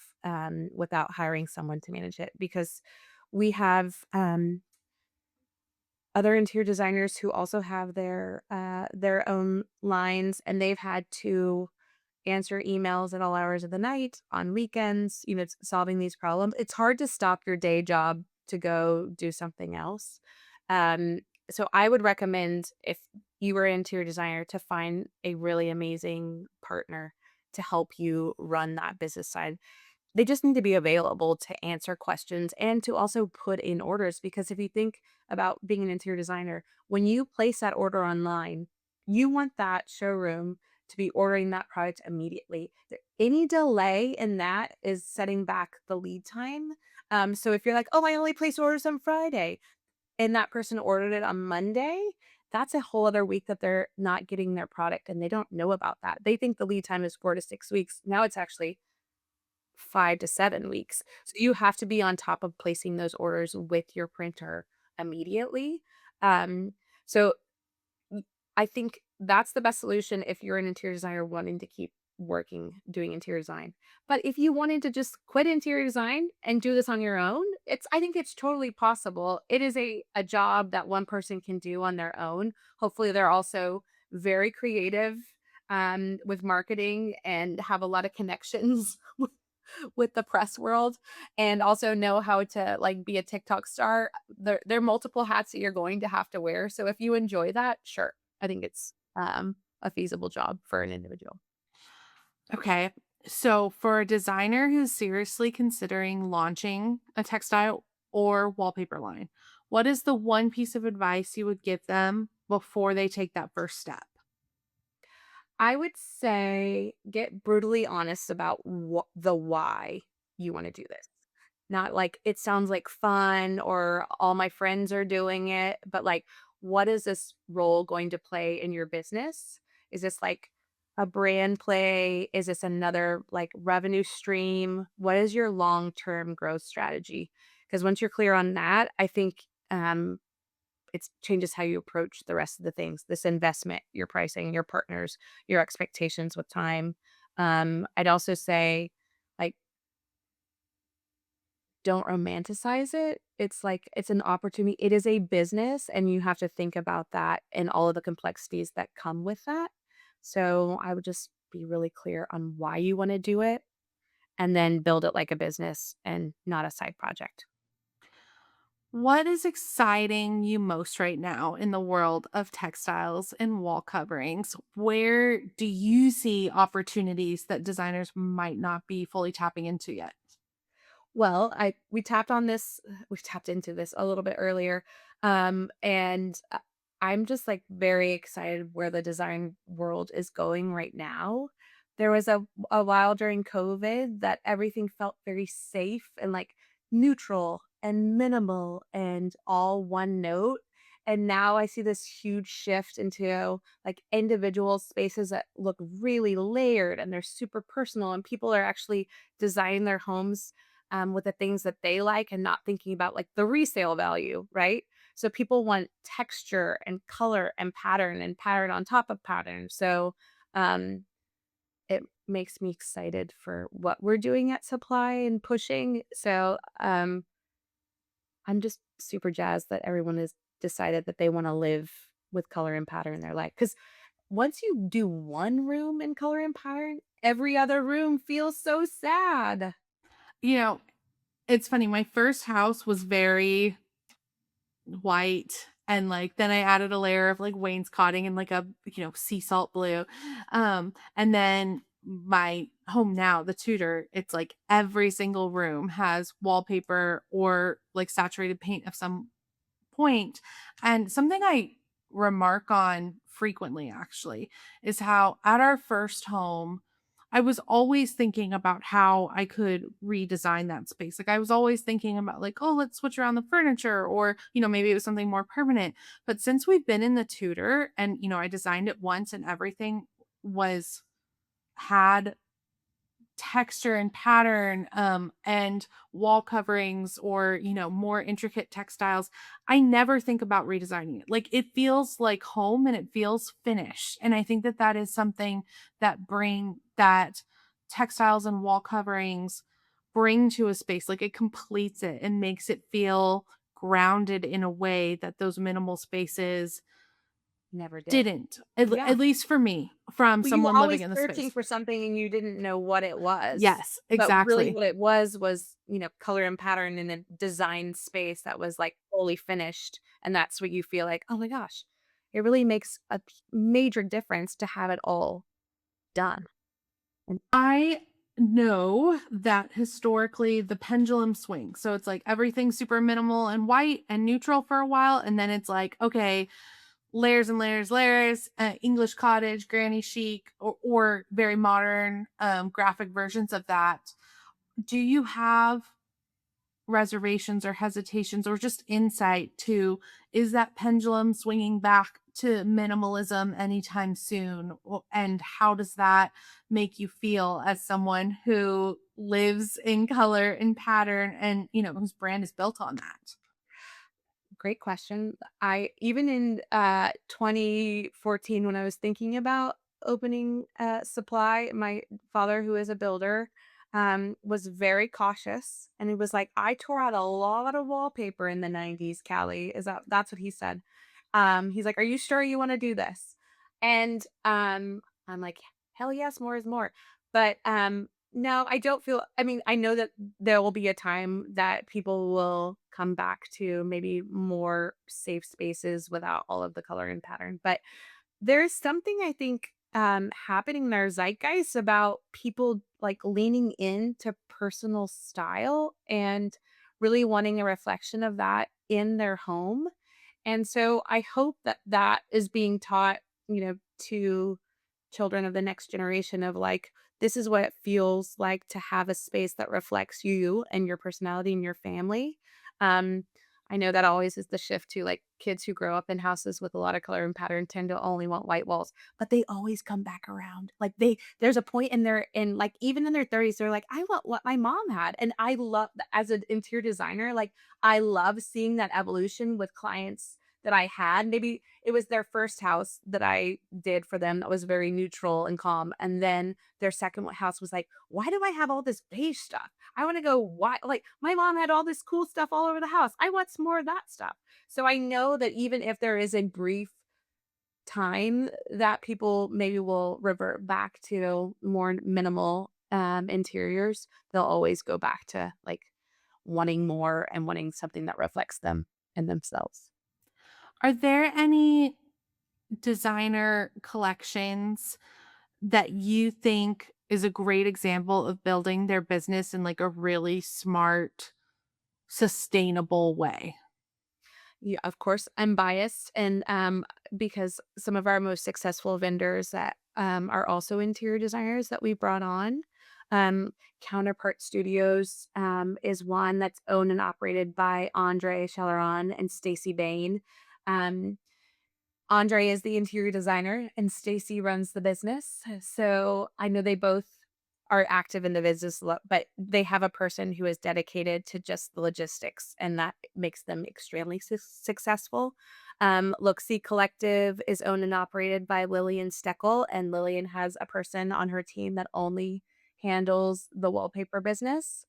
without hiring someone to manage it, because we have, other interior designers who also have their own lines, and they've had to answer emails at all hours of the night, on weekends, solving these problems. It's hard to stop your day job to go do something else. Um, so I would recommend, if you were an interior designer, to find a really amazing partner to help you run that business side. They just need to be available to answer questions and to also put in orders, because if you think about being an interior designer, when you place that order online, you want that showroom to be ordering that product immediately. Any delay in that is setting back the lead time. So if you're like, "Oh, I only place orders on Friday," and that person ordered it on Monday, that's a whole other week that they're not getting their product, and they don't know about that. They think the lead time is 4 to 6 weeks. Now it's actually 5 to 7 weeks. So you have to be on top of placing those orders with your printer immediately. Um, so y I think that's the best solution if you're an interior designer wanting to keep working doing interior design. But if you wanted to just quit interior design and do this on your own, I think it's totally possible. It is a job that one person can do on their own. Hopefully, they're also very creative, with marketing, and have a lot of connections with the press world, and also know how to, like, be a TikTok star. There are multiple hats that you're going to have to wear, so if you enjoy that, sure. I think it's, a feasible job for an individual. Okay. So, for a designer who's seriously considering launching a textile or wallpaper line, what is the one piece of advice you would give them before they take that first step? I would say get brutally honest about the why you wanna do this. Not like, "It sounds like fun," or, "All my friends are doing it," but, like, what is this role going to play in your business? Is this, like, a brand play? Is this another, like, revenue stream? What is your long-term growth strategy? Because once you're clear on that, I think, it changes how you approach the rest of the things, this investment, your pricing, your partners, your expectations with time. I'd also say, like, don't romanticize it. It's like it's an opportunity. It is a business, and you have to think about that and all of the complexities that come with that. So I would just be really clear on why you want to do it, and then build it like a business and not a side project. What is exciting you most right now in the world of textiles and wall coverings? Where do you see opportunities that designers might not be fully tapping into yet? Well, I we tapped into this a little bit earlier. And I'm just like very excited where the design world is going right now. There was a while during COVID that everything felt very safe and like neutral and minimal and all one note. And now I see this huge shift into like individual spaces that look really layered and they're super personal, and people are actually designing their homes, with the things that they like, and not thinking about like the resale value, right? So people want texture and color and pattern on top of pattern. So um, it makes me excited for what we're doing at Supply and pushing. So I'm just super jazzed that everyone has decided that they want to live with color and pattern in their life. Because once you do one room in color and pattern, every other room feels so sad. You know, it's funny. My first house was very white, and like then I added a layer of like wainscoting and like a sea salt blue. And then my home now, the Tudor, it's like every single room has wallpaper or like saturated paint of some point. And something I remark on frequently actually is how at our first home, I was always thinking about how I could redesign that space. Like I was always thinking about like, oh, let's switch around the furniture or, maybe it was something more permanent. But since we've been in the Tudor and, I designed it once and everything was had texture and pattern, and wall coverings or, more intricate textiles, I never think about redesigning it. Like, it feels like home and it feels finished. And I think that that is something that textiles and wall coverings bring to a space. Like, it completes it and makes it feel grounded in a way that those minimal spaces Never did. didn't, Yeah. at least for me, from Well, you were someone living always in the searching space. for something and you didn't know what it was, Yes, but really exactly. what it was, color and pattern in a design space that was, like, fully finished, and that's what you feel like, "Oh my gosh, it really makes a major difference to have it all done." And I know that historically the pendulum swings. So it's like everything's super minimal and white and neutral for a while. And then it's like, okay, layers and layers, layers, English cottage, granny chic, or very modern graphic versions of that. Do you have reservations or hesitations or just insight to, is that pendulum swinging back to minimalism anytime soon? And how does that make you feel as someone who lives in color and pattern and, whose brand is built on that? great question. I even in, 2014 when I was thinking about opening, Supply, my father, who is a builder, was very cautious, and he was like, "I tore out a lot of wallpaper in the '90s, Callie." That's what he said. He's like, "Are you sure you wanna do this?" And, I'm like, "Hell yes, more is more." But, no, I don't feel I mean, I know that there will be a time that people will come back to maybe more safe spaces without all of the color and pattern, but there's something I think, happening in our zeitgeist about people, like, leaning into personal style and really wanting a reflection of that in their home, and so I hope that that is being taught, to children of the next generation of like, this is what it feels like to have a space that reflects you and your personality and your family. Um, I know that always is the shift to like kids who grow up in houses with a lot of color and pattern tend to only want white walls, but they always come back around. Like there's a point in their in like even in their 30s, they're like, I want what my mom had. And I love as an interior designer, like I love seeing that evolution with clients that I had. Maybe it was their first house that I did for them that was very neutral and calm. And then their second house was like, why do I have all this beige stuff? I want to go, why? Like, my mom had all this cool stuff all over the house. I want some more of that stuff. So I know that even if there is a brief time that people maybe will revert back to more minimal interiors, they'll always go back to like wanting more and wanting something that reflects them and themselves. Are there any designer collections that you think is a great example of building their business in like a really smart, sustainable way? Yeah, of course, I'm biased, and because some of our most successful vendors that are also interior designers that we brought on, Counterpart Studios is one that's owned and operated by Andre Chalaron and Stacy Bain. Um, Andre is the interior designer and Stacy runs the business. So I know they both are active in the business, but they have a person who is dedicated to just the logistics, and that makes them extremely successful. Look See Collective is owned and operated by Lillian Steckel, and Lillian has a person on her team that only handles the wallpaper business.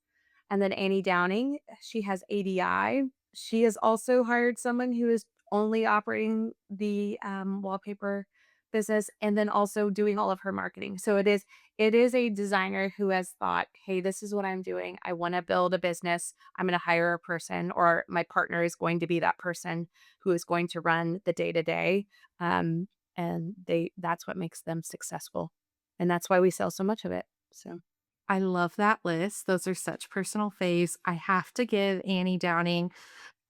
And then Annie Downing, she has ADI. She has also hired someone who is only operating the, wallpaper business and then also doing all of her marketing. So it is a designer who has thought, "Hey, this is what I'm doing. I wanna build a business. I'm gonna hire a person or my partner is going to be that person who is going to run the day to day." Um, and that's what makes them successful. And that's why we sell so much of it. So I love that list. Those are such personal faves. I have to give Annie Downing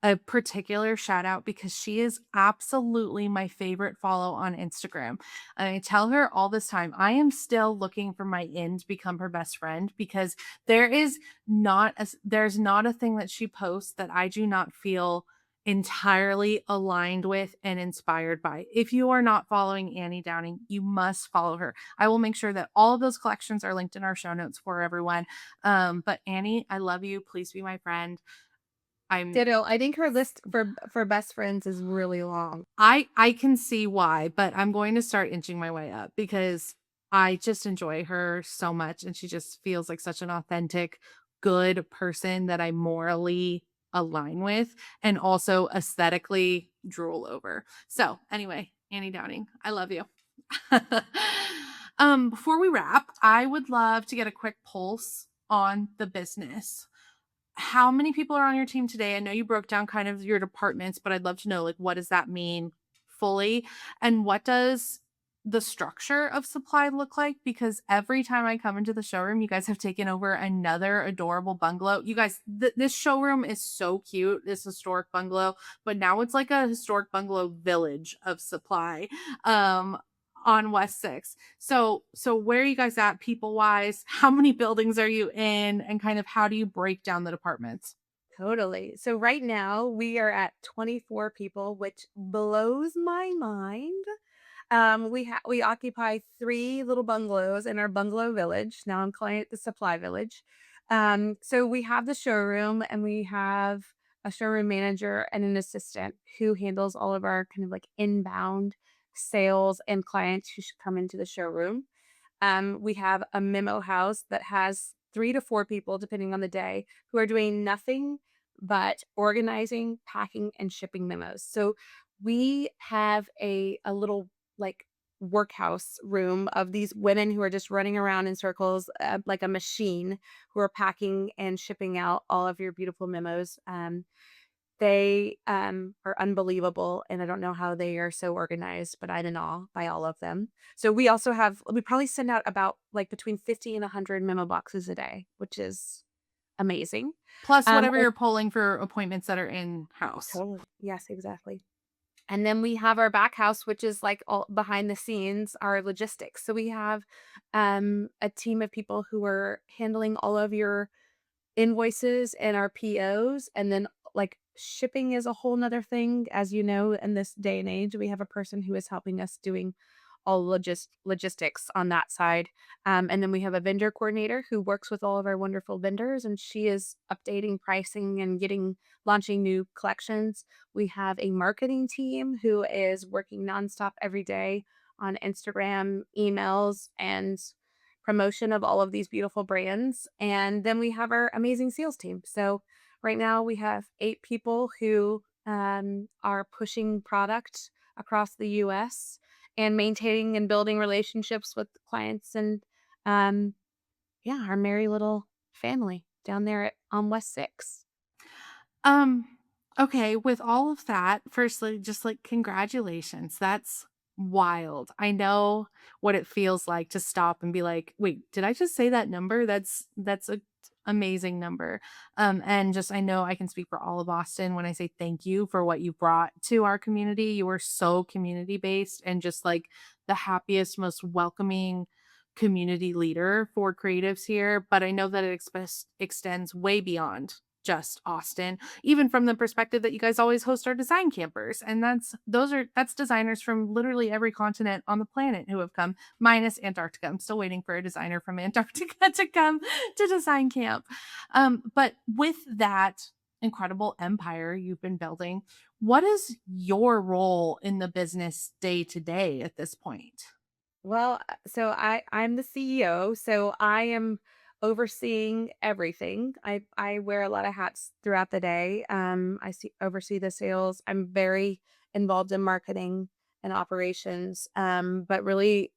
a particular shout out because she is absolutely my favorite follow on Instagram. And I tell her all this time, I am still looking for my in to become her best friend because there's not a thing that she posts that I do not feel entirely aligned with and inspired by. If you are not following Annie Downing, you must follow her. I will make sure that all of those collections are linked in our show notes for everyone. But Annie, I love you. Please be my friend. I'm Ditto. I think her list for best friends is really long. I can see why, but I'm going to start inching my way up because I just enjoy her so much and she just feels like such an authentic, good person that I morally align with and also aesthetically drool over. So, anyway, Annie Downing, I love you. Before we wrap, I would love to get a quick pulse on the business. How many people are on your team today? I know you broke down kind of your departments, but I'd love to know, like, what does that mean fully? And what does the structure of supply look like? Because every time I come into the showroom, you guys have taken over another adorable bungalow. You guys, this showroom is so cute, this historic bungalow, but now it's like a historic bungalow village of supply. Um, on West 6. So where are you guys at people wise? How many buildings are you in? And kind of how do you break down the departments? Totally. So right now we are at 24 people, which blows my mind. We occupy 3 little bungalows in our bungalow village. Now I'm calling it the supply village. So we have the showroom and we have a showroom manager and an assistant who handles all of our kind of like inbound sales and clients who should come into the showroom. We have a memo house that has 3 to 4 people, depending on the day, who are doing nothing but organizing, packing, and shipping memos. So we have a little like workhouse room of these women who are just running around in circles like a machine who are packing and shipping out all of your beautiful memos. They are unbelievable, and I don't know how they are so organized, but I'm in awe by all of them. So we probably send out about, like, between 50 and 100 memo boxes a day, which is amazing. Plus whatever And you're pulling for appointments that are in house. totally. Yes, exactly. And then we have our back house, which is, like, all behind the scenes, our logistics. So we have, a team of people who are handling all of your invoices and our POs, and then, like, shipping is a whole 'nother thing, as you know, in this day and age, we have a person who is helping us doing all logistics on that side, and then we have a vendor coordinator who works with all of our wonderful vendors, and she is updating pricing and launching new collections. We have a marketing team who is working nonstop every day on Instagram, emails, and promotion of all of these beautiful brands. And then we have our amazing sales team. So right now we have 8 people who are pushing product across the US and maintaining and building relationships with clients and um, yeah, our merry little family down there on West 6. Um, okay, with all of that, firstly, just like congratulations. That's wild. I know what it feels like to stop and be like, "Wait, did I just say that number? That's a amazing number." And just I know I can speak for all of Boston when I say thank you for what you brought to our community. You were so community based and just like the happiest, most welcoming community leader for creatives here, but I know that it extends way beyond just Austin, even from the perspective that you guys always host our design campers. And that's designers from literally every continent on the planet who have come, minus Antarctica. I'm still waiting for a designer from Antarctica to come to design camp. But with that incredible empire you've been building, what is your role in the business day to day at this point? Well, so I'm the CEO, so I am overseeing everything. I wear a lot of hats throughout the day. Oversee the sales. I'm very involved in marketing and operations. But really,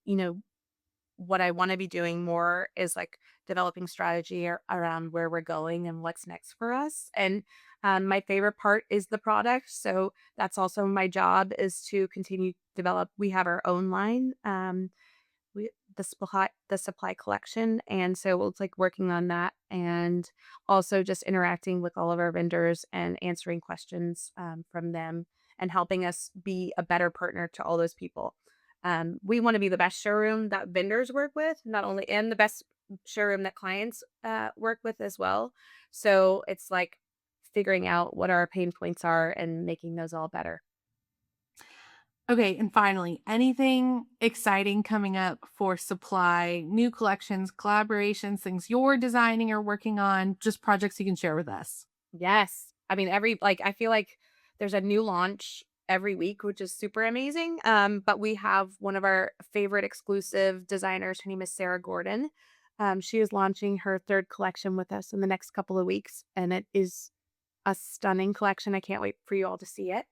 what I want to be doing more is like developing strategy around where we're going and what's next for us. And my favorite part is the product. So that's also my job is to continue develop. We have our own line. We the supply collection, and so it's, like, working on that and also just interacting with all of our vendors and answering questions, from them and helping us be a better partner to all those people. We wanna be the best showroom that vendors work with, not only and the best showroom that clients, work with as well. So it's, like, figuring out what our pain points are and making those all better. Okay, and finally, anything exciting coming up for supply, new collections, collaborations, things you're designing or working on, just projects you can share with us? Yes. I mean, I feel like there's a new launch every week, which is super amazing. But we have one of our favorite exclusive designers. Her name is Sarah Gordon. She is launching her third collection with us in the next couple of weeks, and it is a stunning collection. I can't wait for you all to see it.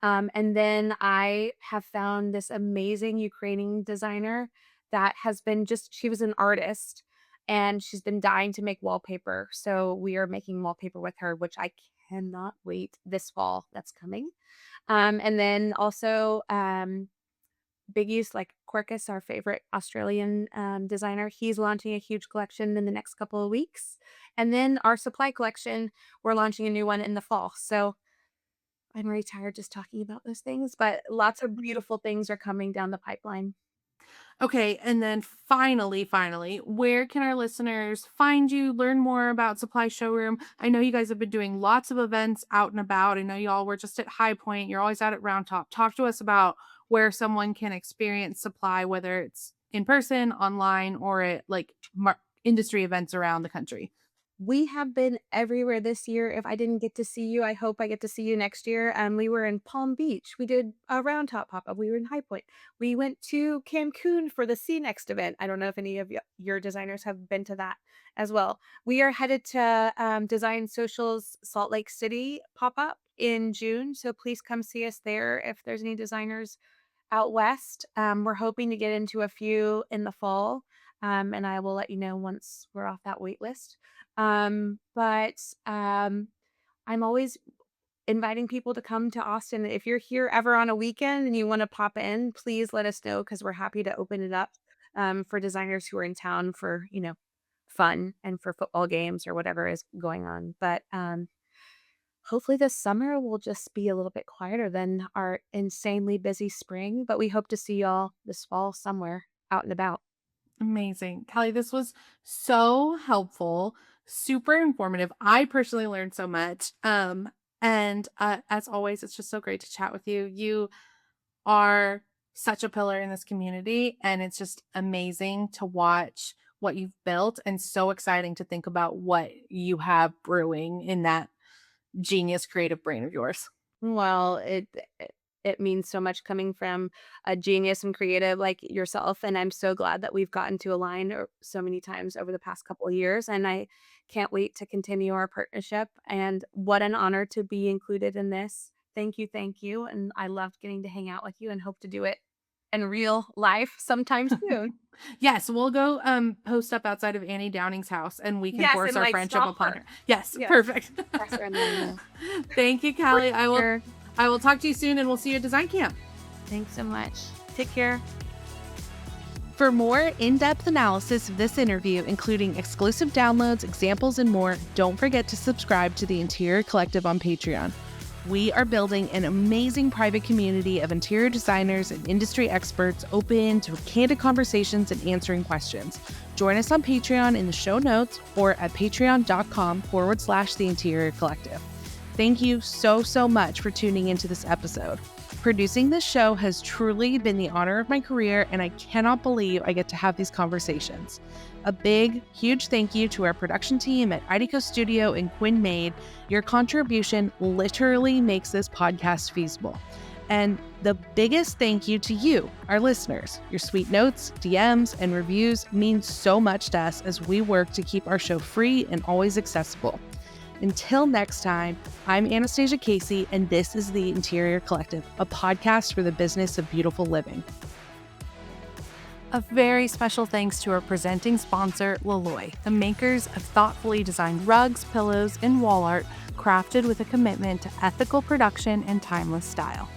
And then I have found this amazing Ukrainian designer that has been just, she was an artist and she's been dying to make wallpaper. So we are making wallpaper with her, which I cannot wait this fall. That's coming. And then also, Biggie's like Quirkus, our favorite Australian designer. He's launching a huge collection in the next couple of weeks. And then our supply collection, we're launching a new one in the fall. So I'm already tired just talking about those things, but lots of beautiful things are coming down the pipeline. Okay, and then finally, where can our listeners find you, learn more about Supply Showroom? I know you guys have been doing lots of events out and about. I know y'all were just at High Point. You're always out at Round Top. Talk to us about where someone can experience supply, whether it's in person, online, or at like industry events around the country. We have been everywhere this year. If I didn't get to see you, I hope I get to see you next year. We were in Palm Beach. We did a Round Top pop-up. We were in High Point. We went to Cancun for the See Next event. I don't know if any of your designers have been to that as well. We are headed to Design Social's Salt Lake City pop-up in June. So please come see us there if there's any designers out west. We're hoping to get into a few in the fall, and I will let you know once we're off that wait list. But I'm always inviting people to come to Austin. If you're here ever on a weekend and you want to pop in, please let us know because we're happy to open it up for designers who are in town for, fun and for football games or whatever is going on. But hopefully this summer will just be a little bit quieter than our insanely busy spring. But we hope to see y'all this fall somewhere out and about. Amazing. Callie, this was so helpful, super informative. I personally learned so much. And as always, it's just so great to chat with you. You are such a pillar in this community, and it's just amazing to watch what you've built and so exciting to think about what you have brewing in that genius creative brain of yours. Well, it means so much coming from a genius and creative like yourself, and I'm so glad that we've gotten to align so many times over the past couple of years, and I can't wait to continue our partnership. And what an honor to be included in this. Thank you, and I loved getting to hang out with you, and hope to do it in real life sometime soon. Yes, we'll go post up outside of Annie Downing's house and we can Yes, force and our like friendship stalk upon her. her. Yes, Yes, perfect. press her in the email. Thank you, For Callie. sure. I will talk to you soon and we'll see you at design camp. Thanks so much. Take care. For more in-depth analysis of this interview, including exclusive downloads, examples, and more, don't forget to subscribe to the Interior Collective on Patreon. We are building an amazing private community of interior designers and industry experts open to candid conversations and answering questions. Join us on Patreon in the show notes or at patreon.com/The Interior Collective. Thank you so much for tuning into this episode. Producing this show has truly been the honor of my career, and I cannot believe I get to have these conversations. A big, huge thank you to our production team at IDECO Studio and Quinn Made. Your contribution literally makes this podcast feasible. And the biggest thank you to you, our listeners. Your sweet notes, DMs, and reviews mean so much to us as we work to keep our show free and always accessible. Until next time, I'm Anastasia Casey, and this is The Interior Collective, a podcast for the business of beautiful living. A very special thanks to our presenting sponsor, Laloy, the makers of thoughtfully designed rugs, pillows, and wall art crafted with a commitment to ethical production and timeless style.